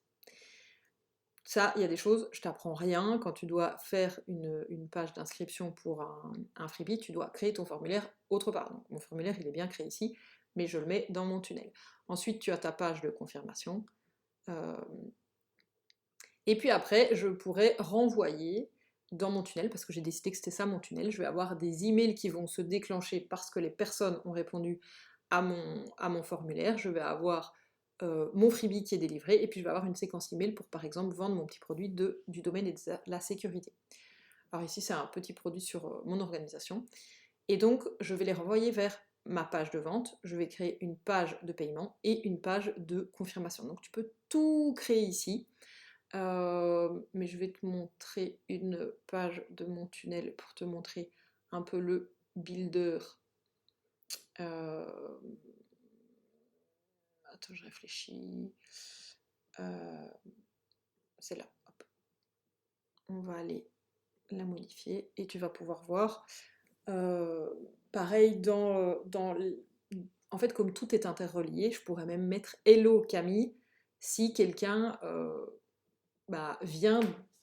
Ça, il y a des choses, je t'apprends rien, quand tu dois faire une page d'inscription pour un freebie, tu dois créer ton formulaire autre part. Donc mon formulaire, il est bien créé ici, mais je le mets dans mon tunnel. Ensuite, tu as ta page de confirmation. Et puis après, je pourrais renvoyer dans mon tunnel, parce que j'ai décidé que c'était ça mon tunnel, je vais avoir des emails qui vont se déclencher parce que les personnes ont répondu à mon formulaire, je vais avoir mon freebie qui est délivré, et puis je vais avoir une séquence email pour par exemple vendre mon petit produit du domaine et de la sécurité. Alors ici c'est un petit produit sur mon organisation, et donc je vais les renvoyer vers ma page de vente, je vais créer une page de paiement et une page de confirmation. Donc tu peux tout créer ici. Mais je vais te montrer une page de mon tunnel pour te montrer un peu le builder. Attends, je réfléchis. C'est là. Hop. On va aller la modifier et tu vas pouvoir voir. Pareil, en fait, comme tout est interrelié, je pourrais même mettre Hello Camille si quelqu'un bah, vient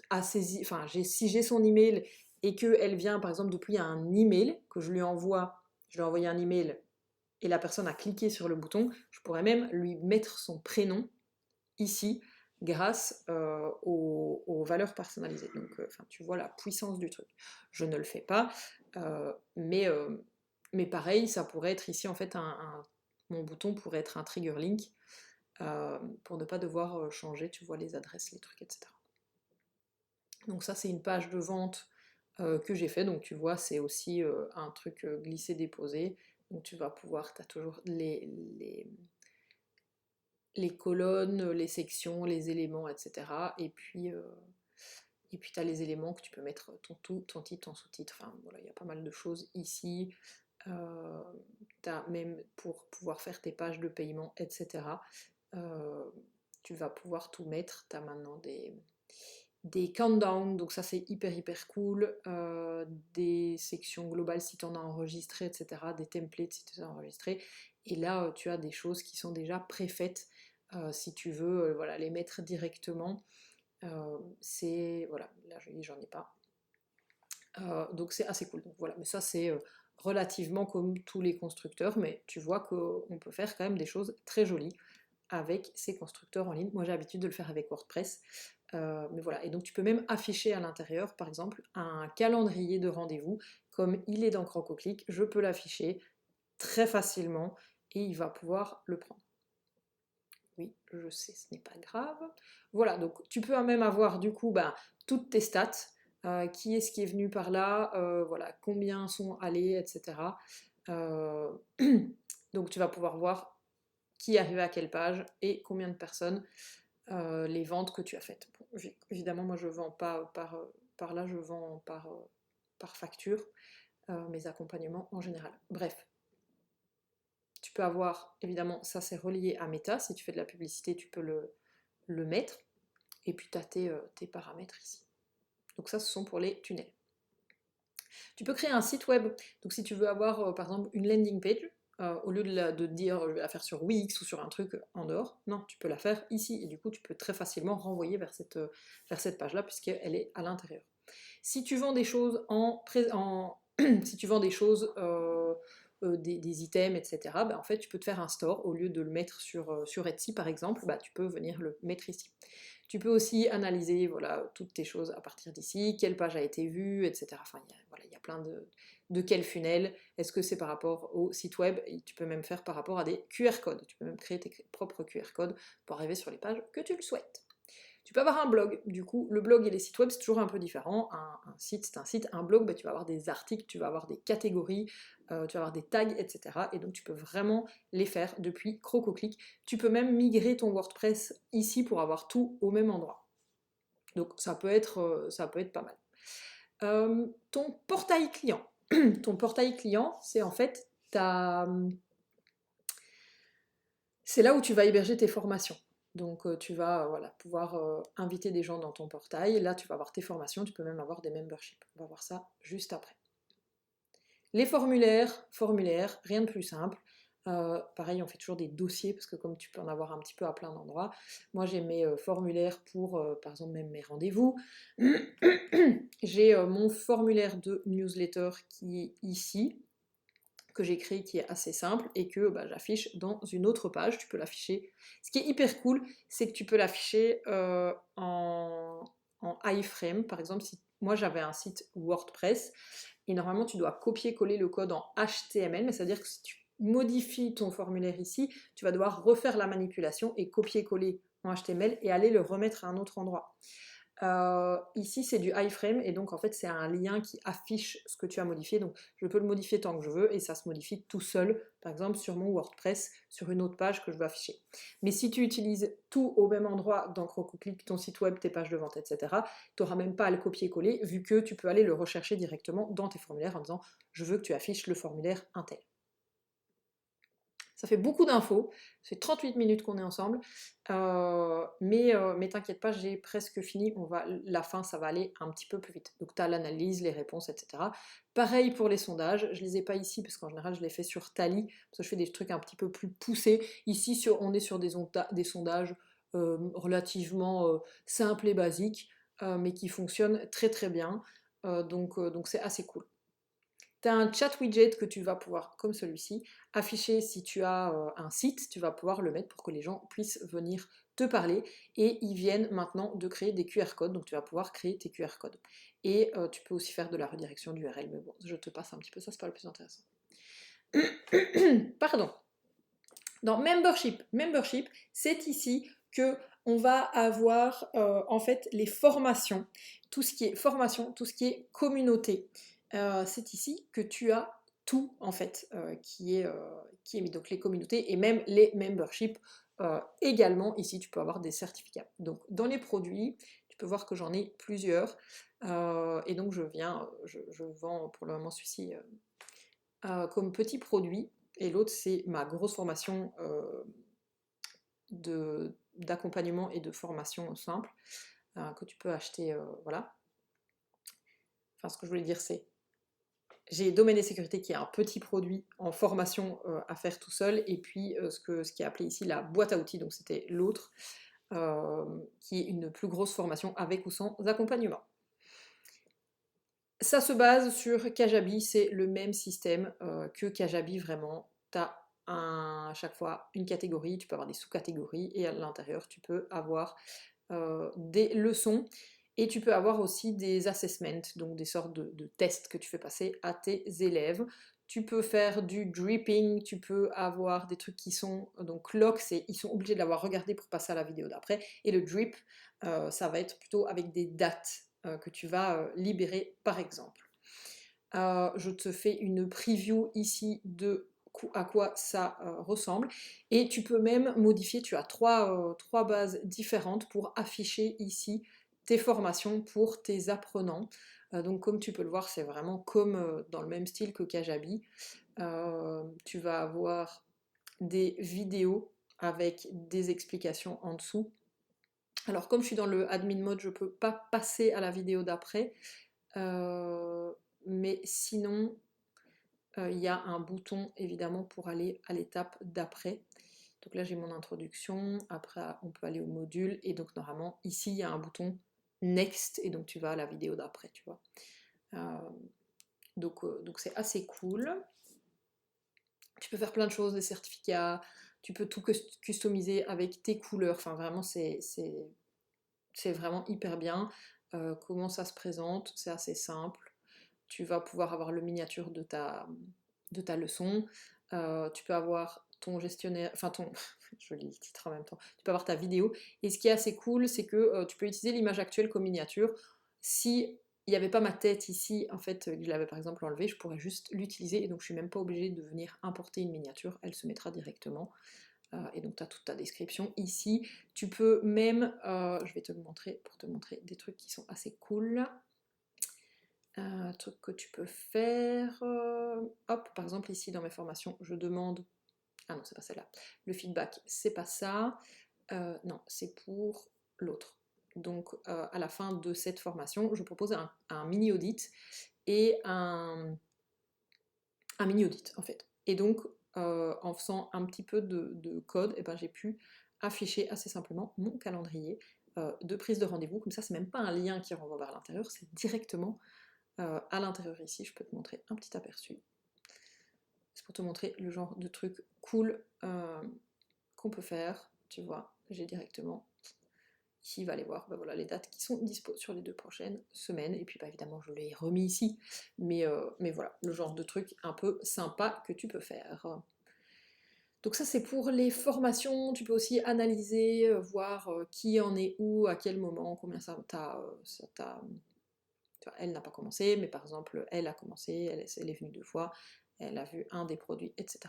à saisir, enfin, si j'ai son email et qu'elle vient par exemple depuis un email que je lui ai envoyé un email et la personne a cliqué sur le bouton, je pourrais même lui mettre son prénom ici grâce aux valeurs personnalisées. Donc, tu vois la puissance du truc. Je ne le fais pas, mais pareil, ça pourrait être ici en fait mon bouton pourrait être un trigger link pour ne pas devoir changer, tu vois, les adresses, les trucs, etc. Donc ça, c'est une page de vente que j'ai fait. Donc tu vois, c'est aussi un truc glisser-déposer. Donc tu vas pouvoir, tu as toujours les colonnes, les sections, les éléments, etc. Et puis Et puis tu as les éléments que tu peux mettre ton titre, ton sous-titre, enfin voilà, il y a pas mal de choses ici. Tu as même pour pouvoir faire tes pages de paiement, etc. Euh, Tu vas pouvoir tout mettre. Tu as maintenant des countdowns, donc ça c'est hyper cool, des sections globales si tu en as enregistré, etc., des templates si tu en as enregistré, et là tu as des choses qui sont déjà préfaites, si tu veux voilà, les mettre directement, c'est, voilà, là j'en ai pas, donc c'est assez cool, donc voilà, mais ça c'est relativement comme tous les constructeurs, mais tu vois qu'on peut faire quand même des choses très jolies avec ces constructeurs en ligne. Moi j'ai l'habitude de le faire avec WordPress. Mais voilà, et donc tu peux même afficher à l'intérieur, par exemple, un calendrier de rendez-vous, comme il est dans Crococlic, je peux l'afficher très facilement et il va pouvoir le prendre. Oui, je sais, ce n'est pas grave. Voilà, donc tu peux même avoir du coup toutes tes stats, qui est-ce qui est venu par là, voilà, combien sont allés, etc. Euh, donc tu vas pouvoir voir qui est arrivé à quelle page et combien de personnes, les ventes que tu as faites. Bon, évidemment, moi je ne vends pas par là, je vends par facture, mes accompagnements en général. Bref, tu peux avoir, évidemment, ça c'est relié à Meta, si tu fais de la publicité, tu peux le mettre, et puis tu as tes paramètres ici. Donc ça, ce sont pour les tunnels. Tu peux créer un site web, donc si tu veux avoir par exemple une landing page, au lieu de dire je vais la faire sur Wix ou sur un truc en dehors, non, tu peux la faire ici, et du coup tu peux très facilement renvoyer vers cette page-là, puisqu'elle est à l'intérieur. Si tu vends des choses si tu vends des choses, des items, etc., en fait tu peux te faire un store, au lieu de le mettre sur Etsy par exemple, tu peux venir le mettre ici. Tu peux aussi analyser voilà, toutes tes choses à partir d'ici, quelle page a été vue, etc. Enfin, il y a plein de quel funnel, est-ce que c'est par rapport au site web, et tu peux même faire par rapport à des QR codes, tu peux même créer tes propres QR codes pour arriver sur les pages que tu le souhaites. Tu peux avoir un blog, du coup le blog et les sites web c'est toujours un peu différent, un site c'est un site, un blog tu vas avoir des articles, tu vas avoir des catégories, tu vas avoir des tags, etc. Et donc tu peux vraiment les faire depuis Crococlic. Tu peux même migrer ton WordPress ici pour avoir tout au même endroit. Donc ça peut être pas mal. Ton portail client. Ton portail client, c'est en fait c'est là où tu vas héberger tes formations. Donc tu vas voilà, pouvoir inviter des gens dans ton portail. Là, tu vas avoir tes formations, tu peux même avoir des memberships. On va voir ça juste après. Les formulaires, rien de plus simple. Pareil, on fait toujours des dossiers parce que comme tu peux en avoir un petit peu à plein d'endroits. Moi, j'ai mes formulaires pour, par exemple, même mes rendez-vous. J'ai mon formulaire de newsletter qui est ici, que j'ai créé, qui est assez simple et que j'affiche dans une autre page. Tu peux l'afficher. Ce qui est hyper cool, c'est que tu peux l'afficher en iframe. Par exemple, si moi j'avais un site WordPress et normalement tu dois copier-coller le code en HTML, mais c'est-à-dire que si tu modifies ton formulaire ici, tu vas devoir refaire la manipulation et copier-coller en HTML et aller le remettre à un autre endroit. Ici c'est du iframe et donc en fait c'est un lien qui affiche ce que tu as modifié, donc je peux le modifier tant que je veux et ça se modifie tout seul, par exemple sur mon WordPress, sur une autre page que je veux afficher. Mais si tu utilises tout au même endroit dans Crococlic, ton site web, tes pages de vente, etc., tu n'auras même pas à le copier-coller vu que tu peux aller le rechercher directement dans tes formulaires en disant je veux que tu affiches le formulaire Intel. Ça fait beaucoup d'infos, c'est 38 minutes qu'on est ensemble, mais t'inquiète pas, j'ai presque fini, la fin ça va aller un petit peu plus vite. Donc tu as l'analyse, les réponses, etc. Pareil pour les sondages, je les ai pas ici parce qu'en général je les fais sur Tally, parce que je fais des trucs un petit peu plus poussés. Ici on est sur des sondages relativement simples et basiques, mais qui fonctionnent très très bien, donc c'est assez cool. Tu as un chat widget que tu vas pouvoir, comme celui-ci, afficher si tu as un site, tu vas pouvoir le mettre pour que les gens puissent venir te parler et ils viennent maintenant de créer des QR codes, donc tu vas pouvoir créer tes QR codes. Et tu peux aussi faire de la redirection d'URL, mais bon, je te passe un petit peu, ça c'est pas le plus intéressant. Pardon. Dans Membership, c'est ici que on va avoir en fait les formations, tout ce qui est formation, tout ce qui est communauté. C'est ici que tu as tout en fait qui est mis, donc les communautés et même les memberships également. Ici tu peux avoir des certificats. Donc dans les produits, tu peux voir que j'en ai plusieurs. Et donc je vends pour le moment celui-ci comme petit produit. Et l'autre, c'est ma grosse formation d'accompagnement et de formation simple que tu peux acheter, voilà. Enfin, ce que je voulais dire, c'est j'ai Domaine et Sécurité qui est un petit produit en formation à faire tout seul, et puis ce qui est appelé ici la boîte à outils, donc c'était l'autre, qui est une plus grosse formation avec ou sans accompagnement. Ça se base sur Kajabi, c'est le même système que Kajabi vraiment. Tu as à chaque fois une catégorie, tu peux avoir des sous-catégories, et à l'intérieur tu peux avoir des leçons. Et tu peux avoir aussi des assessments, donc des sortes de tests que tu fais passer à tes élèves. Tu peux faire du dripping, tu peux avoir des trucs qui sont... Donc lock, ils sont obligés de l'avoir regardé pour passer à la vidéo d'après. Et le drip, ça va être plutôt avec des dates que tu vas libérer par exemple. Je te fais une preview ici de à quoi ça ressemble, et tu peux même modifier, tu as trois bases différentes pour afficher ici tes formations pour tes apprenants. Donc comme tu peux le voir, c'est vraiment comme dans le même style que Kajabi. Tu vas avoir des vidéos avec des explications en dessous. Alors comme je suis dans le admin mode, je ne peux pas passer à la vidéo d'après, mais sinon il y a un bouton évidemment pour aller à l'étape d'après. Donc là j'ai mon introduction, après on peut aller au module, et donc normalement ici il y a un bouton next, et donc tu vas à la vidéo d'après, tu vois. Donc c'est assez cool. Tu peux faire plein de choses, des certificats, tu peux tout customiser avec tes couleurs, enfin vraiment c'est vraiment hyper bien. Comment ça se présente, c'est assez simple. Tu vas pouvoir avoir le miniature de ta leçon. Tu peux avoir ton gestionnaire, enfin ton, je lis le titre en même temps, tu peux avoir ta vidéo. Et ce qui est assez cool, c'est que tu peux utiliser l'image actuelle comme miniature. Si il n'y avait pas ma tête ici, en fait, que je l'avais par exemple enlevée, je pourrais juste l'utiliser, et donc je suis même pas obligée de venir importer une miniature, elle se mettra directement. Et donc tu as toute ta description ici. Tu peux même, je vais te le montrer pour te montrer des trucs qui sont assez cool. Un truc que tu peux faire, hop, par exemple ici dans mes formations, je demande, ah non c'est pas celle-là, le feedback c'est pas ça, non c'est pour l'autre. Donc à la fin de cette formation, je propose un mini audit et un mini audit en fait. Et donc en faisant un petit peu de code, et ben, j'ai pu afficher assez simplement mon calendrier de prise de rendez-vous. Comme ça, c'est même pas un lien qui renvoie vers l'intérieur, c'est directement à l'intérieur ici. Je peux te montrer un petit aperçu. C'est pour te montrer le genre de truc cool qu'on peut faire. Tu vois, j'ai directement ici, va aller voir voilà, les dates qui sont dispo sur les 2 prochaines semaines. Et puis bah, évidemment, je l'ai remis ici. Mais voilà, le genre de truc un peu sympa que tu peux faire. Donc ça, c'est pour les formations. Tu peux aussi analyser, voir qui en est où, à quel moment, combien ça t'a... Elle n'a pas commencé, mais par exemple, elle a commencé, elle est venue 2 fois, elle a vu un des produits, etc.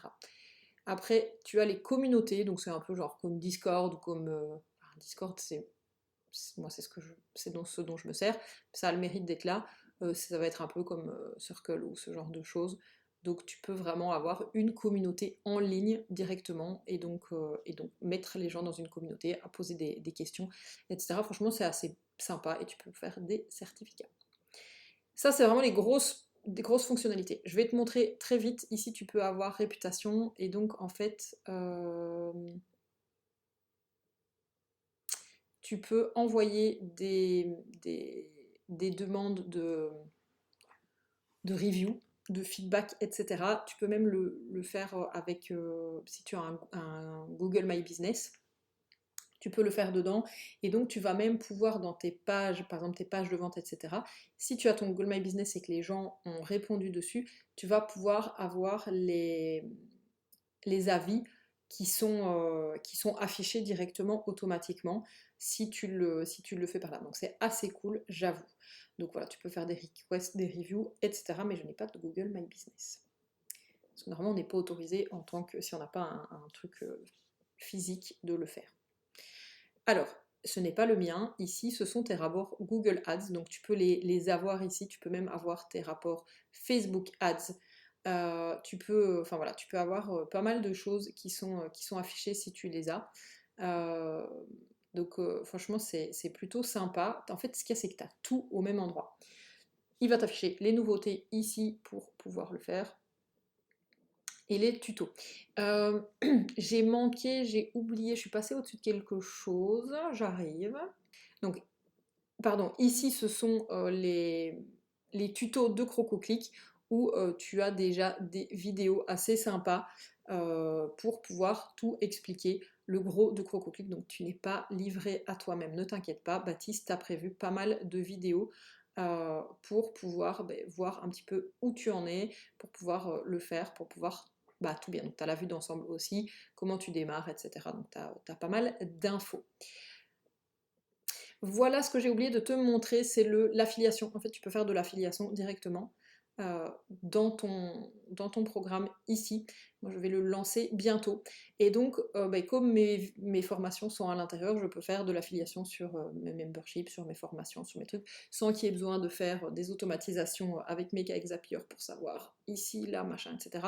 Après, tu as les communautés, donc c'est un peu genre comme Discord ou comme... Discord, moi c'est ce dont je me sers, ça a le mérite d'être là, ça va être un peu comme Circle ou ce genre de choses. Donc tu peux vraiment avoir une communauté en ligne directement, et donc mettre les gens dans une communauté, à poser des questions, etc. Franchement c'est assez sympa, et tu peux faire des certificats. Ça, c'est vraiment des grosses fonctionnalités. Je vais te montrer très vite. Ici, tu peux avoir réputation, et donc en fait, tu peux envoyer des demandes de review, de feedback, etc. Tu peux même le faire avec, si tu as un Google My Business, tu peux le faire dedans, et donc tu vas même pouvoir dans tes pages, par exemple tes pages de vente, etc., si tu as ton Google My Business et que les gens ont répondu dessus, tu vas pouvoir avoir les avis qui sont affichés directement automatiquement si tu le fais par là. Donc c'est assez cool, j'avoue. Donc voilà, tu peux faire des requests, des reviews, etc. Mais je n'ai pas de Google My Business. Parce que normalement on n'est pas autorisé si on n'a pas un truc physique de le faire. Alors, ce n'est pas le mien. Ici, ce sont tes rapports Google Ads, donc tu peux les avoir ici. Tu peux même avoir tes rapports Facebook Ads. Enfin voilà, tu peux avoir pas mal de choses qui sont affichées si tu les as. Euh, donc franchement, c'est plutôt sympa. En fait, ce qu'il y a, c'est que tu as tout au même endroit. Il va t'afficher les nouveautés ici pour pouvoir le faire et les tutos. Euh, j'ai oublié, je suis passée au-dessus de quelque chose, j'arrive. Donc, pardon, ici ce sont les tutos de CrocoClick où tu as déjà des vidéos assez sympas pour pouvoir tout expliquer le gros de CrocoClick. Donc tu n'es pas livré à toi-même, ne t'inquiète pas, Baptiste a prévu pas mal de vidéos pour pouvoir voir un petit peu où tu en es, pour pouvoir le faire, pour pouvoir tout bien. Donc tu as la vue d'ensemble aussi, comment tu démarres, etc. Donc tu as pas mal d'infos. Voilà ce que j'ai oublié de te montrer, c'est l'affiliation. En fait, tu peux faire de l'affiliation directement dans ton programme ici. Moi, je vais le lancer bientôt. Et donc, comme mes formations sont à l'intérieur, je peux faire de l'affiliation sur mes memberships, sur mes formations, sur mes trucs, sans qu'il y ait besoin de faire des automatisations avec Mega Zapier pour savoir ici, là, machin, etc.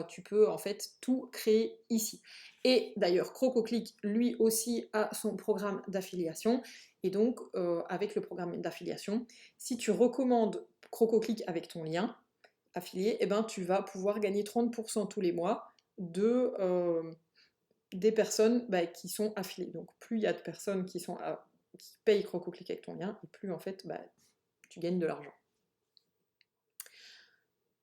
Tu peux en fait tout créer ici. Et d'ailleurs, CrocoClick, lui aussi, a son programme d'affiliation. Et donc, avec le programme d'affiliation, si tu recommandes CrocoClick avec ton lien affilié, eh ben, tu vas pouvoir gagner 30% tous les mois des personnes qui sont affiliées. Donc, plus il y a de personnes qui payent CrocoClick avec ton lien, et plus en fait, tu gagnes de l'argent.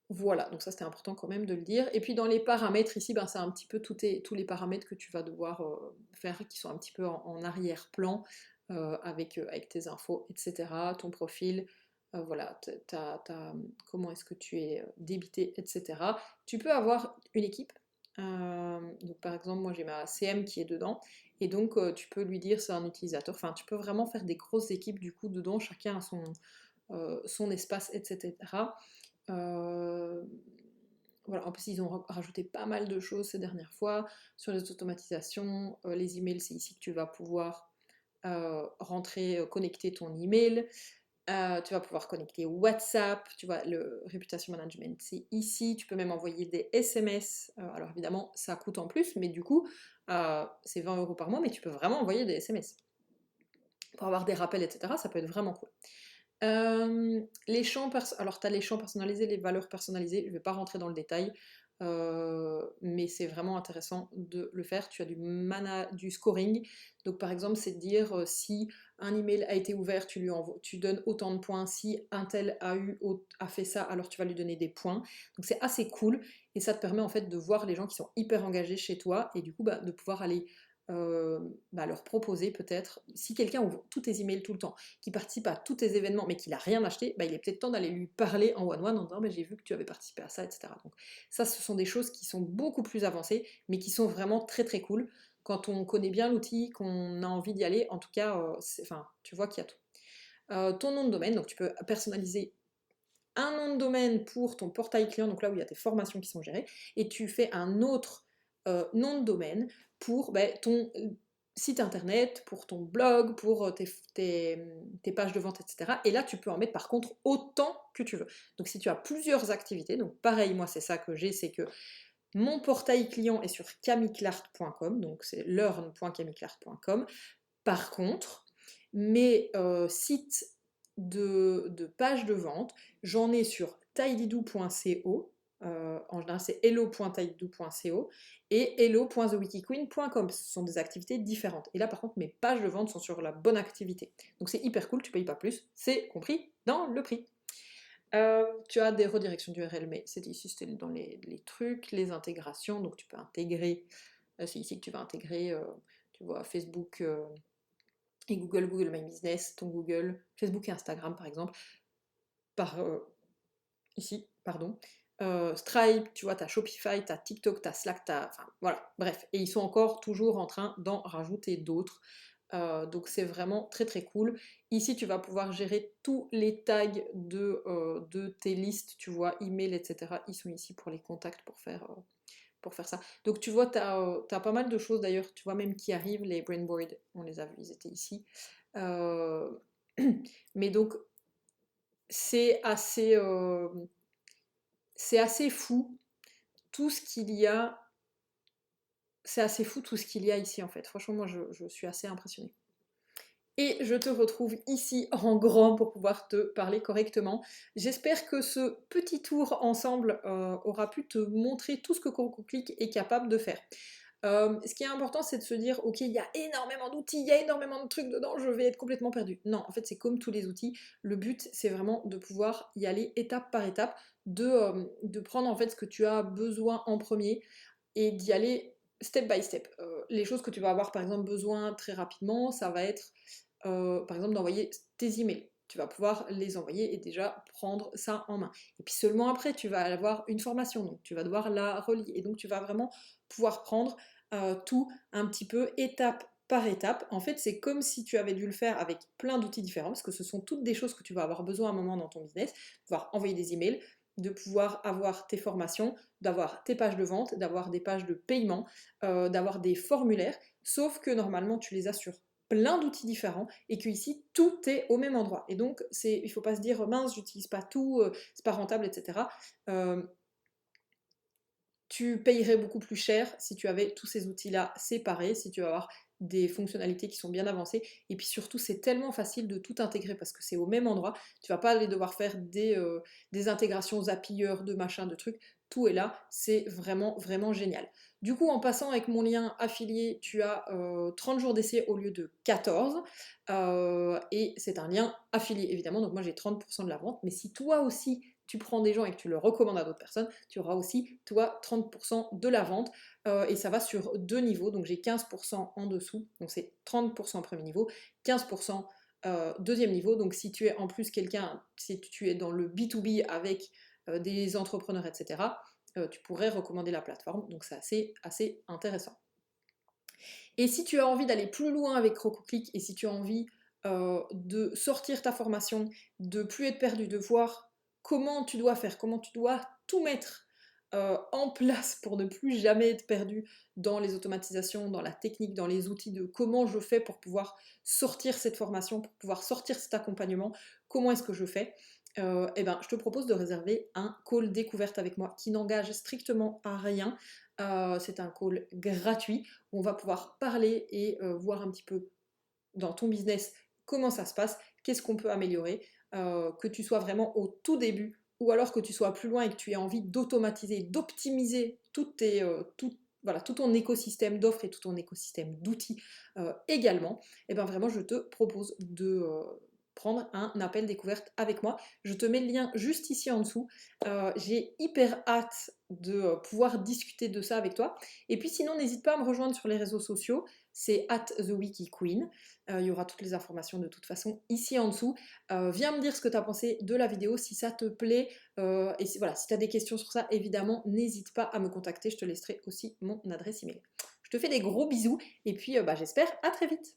Voilà, donc ça c'était important quand même de le dire. Et puis dans les paramètres ici, c'est un petit peu tous les paramètres que tu vas devoir faire qui sont un petit peu en arrière-plan avec tes infos, etc. Ton profil, voilà, comment est-ce que tu es débité, etc. Tu peux avoir une équipe. Donc par exemple, moi j'ai ma CM qui est dedans. Et donc tu peux lui dire c'est un utilisateur. Enfin, tu peux vraiment faire des grosses équipes du coup dedans, chacun a son espace, etc. Voilà, en plus ils ont rajouté pas mal de choses ces dernières fois sur les automatisations, les emails, c'est ici que tu vas pouvoir connecter ton email. Tu vas pouvoir connecter WhatsApp, tu vois, le Reputation Management, c'est ici. Tu peux même envoyer des SMS. Alors évidemment, ça coûte en plus, mais du coup, c'est 20 € par mois, mais tu peux vraiment envoyer des SMS. Pour avoir des rappels, etc., ça peut être vraiment cool. Les champs, alors tu as les champs personnalisés, les valeurs personnalisées, je ne vais pas rentrer dans le détail, mais c'est vraiment intéressant de le faire. Tu as du scoring, donc par exemple c'est de dire si un email a été ouvert, tu donnes autant de points, si un tel a fait ça, alors tu vas lui donner des points. Donc c'est assez cool, et ça te permet en fait de voir les gens qui sont hyper engagés chez toi, et du coup de pouvoir aller leur proposer peut-être, si quelqu'un ouvre tous tes emails tout le temps, qui participe à tous tes événements, mais qu'il n'a rien acheté, il est peut-être temps d'aller lui parler en one-one en disant j'ai vu que tu avais participé à ça, etc. Donc ça, ce sont des choses qui sont beaucoup plus avancées, mais qui sont vraiment très très cool. Quand on connaît bien l'outil, qu'on a envie d'y aller, en tout cas, tu vois qu'il y a tout. Ton nom de domaine, donc tu peux personnaliser un nom de domaine pour ton portail client, donc là où il y a tes formations qui sont gérées, et tu fais un autre nom de domaine pour ton site internet, pour ton blog, pour tes pages de vente, etc. Et là, tu peux en mettre par contre autant que tu veux. Donc si tu as plusieurs activités, donc pareil, moi c'est ça que j'ai, c'est que mon portail client est sur camiclart.com, donc c'est learn.camiclart.com. Par contre, mes sites de pages de vente, j'en ai sur tidydoo.co, en général c'est hello.tidydoo.co et hello.thewikiqueen.com. Ce sont des activités différentes. Et là par contre mes pages de vente sont sur la bonne activité. Donc c'est hyper cool, tu payes pas plus, c'est compris dans le prix. Tu as des redirections d'URL, mais c'était ici, c'était dans les trucs, les intégrations, donc tu peux intégrer, c'est ici que tu vas intégrer, tu vois, Facebook et Google My Business, ton Google, Facebook et Instagram par exemple, ici, pardon. Stripe, tu vois, t'as Shopify, t'as TikTok, t'as Slack, enfin voilà, bref. Et ils sont encore toujours en train d'en rajouter d'autres. Donc c'est vraiment très très cool. Ici, tu vas pouvoir gérer tous les tags de tes listes, tu vois, email, etc. Ils sont ici pour les contacts, pour faire ça. Donc tu vois, tu as, pas mal de choses d'ailleurs, tu vois, même qui arrivent, les brainboards, on les a vus, ils étaient ici. Euh, Mais donc, c'est assez, euh, c'est assez fou tout ce qu'il y a. C'est assez fou tout ce qu'il y a ici en fait. Franchement, moi je suis assez impressionnée. Et je te retrouve ici en grand pour pouvoir te parler correctement. J'espère que ce petit tour ensemble aura pu te montrer tout ce que CrocoClick est capable de faire. Ce qui est important, c'est de se dire, ok, il y a énormément d'outils, il y a énormément de trucs dedans, je vais être complètement perdu. Non, en fait, c'est comme tous les outils. Le but, c'est vraiment de pouvoir y aller étape par étape, de prendre en fait ce que tu as besoin en premier et d'y aller step by step. Les choses que tu vas avoir par exemple besoin très rapidement, ça va être par exemple d'envoyer tes emails. Tu vas pouvoir les envoyer et déjà prendre ça en main. Et puis seulement après, tu vas avoir une formation, donc tu vas devoir la relier. Et donc tu vas vraiment pouvoir prendre tout un petit peu étape par étape. En fait, c'est comme si tu avais dû le faire avec plein d'outils différents, parce que ce sont toutes des choses que tu vas avoir besoin à un moment dans ton business, pouvoir envoyer des emails, de pouvoir avoir tes formations, d'avoir tes pages de vente, d'avoir des pages de paiement, d'avoir des formulaires, sauf que normalement tu les as sur plein d'outils différents et que ici tout est au même endroit. Et donc il faut pas se dire mince, j'utilise pas tout, c'est pas rentable, etc. Euh, Tu payerais beaucoup plus cher si tu avais tous ces outils-là séparés, si tu vas avoir des fonctionnalités qui sont bien avancées. Et puis surtout, c'est tellement facile de tout intégrer parce que c'est au même endroit. Tu vas pas aller devoir faire des intégrations Zapier, de machin, de trucs. Tout est là. C'est vraiment, vraiment génial. Du coup, en passant avec mon lien affilié, tu as 30 jours d'essai au lieu de 14. Et c'est un lien affilié, évidemment. Donc moi, j'ai 30% de la vente. Mais si toi aussi, tu prends des gens et que tu le recommandes à d'autres personnes, tu auras aussi, toi, 30% de la vente. Et ça va sur deux niveaux. Donc j'ai 15% en dessous. Donc c'est 30% premier niveau, 15% deuxième niveau. Donc si tu es en plus quelqu'un, si tu es dans le B2B avec des entrepreneurs, etc., tu pourrais recommander la plateforme. Donc c'est assez intéressant. Et si tu as envie d'aller plus loin avec CrocoClick et si tu as envie de sortir ta formation, de plus être perdu, de voir comment tu dois faire, comment tu dois tout mettre en place pour ne plus jamais être perdu dans les automatisations, dans la technique, dans les outils de comment je fais pour pouvoir sortir cette formation, pour pouvoir sortir cet accompagnement, comment est-ce que je fais, eh ben, je te propose de réserver un call découverte avec moi qui n'engage strictement à rien. C'est un call gratuit où on va pouvoir parler et voir un petit peu dans ton business comment ça se passe, qu'est-ce qu'on peut améliorer, que tu sois vraiment au tout début ou alors que tu sois plus loin et que tu aies envie d'automatiser, d'optimiser voilà, tout ton écosystème d'offres et tout ton écosystème d'outils également, et bien vraiment je te propose de prendre un appel découverte avec moi. Je te mets le lien juste ici en dessous. J'ai hyper hâte de pouvoir discuter de ça avec toi. Et puis sinon, n'hésite pas à me rejoindre sur les réseaux sociaux. C'est @TheWikiQueen. Il y aura toutes les informations de toute façon ici en dessous. Viens me dire ce que tu as pensé de la vidéo, si ça te plaît. Et si, voilà, si tu as des questions sur ça, évidemment, n'hésite pas à me contacter. Je te laisserai aussi mon adresse email. Je te fais des gros bisous et puis j'espère à très vite.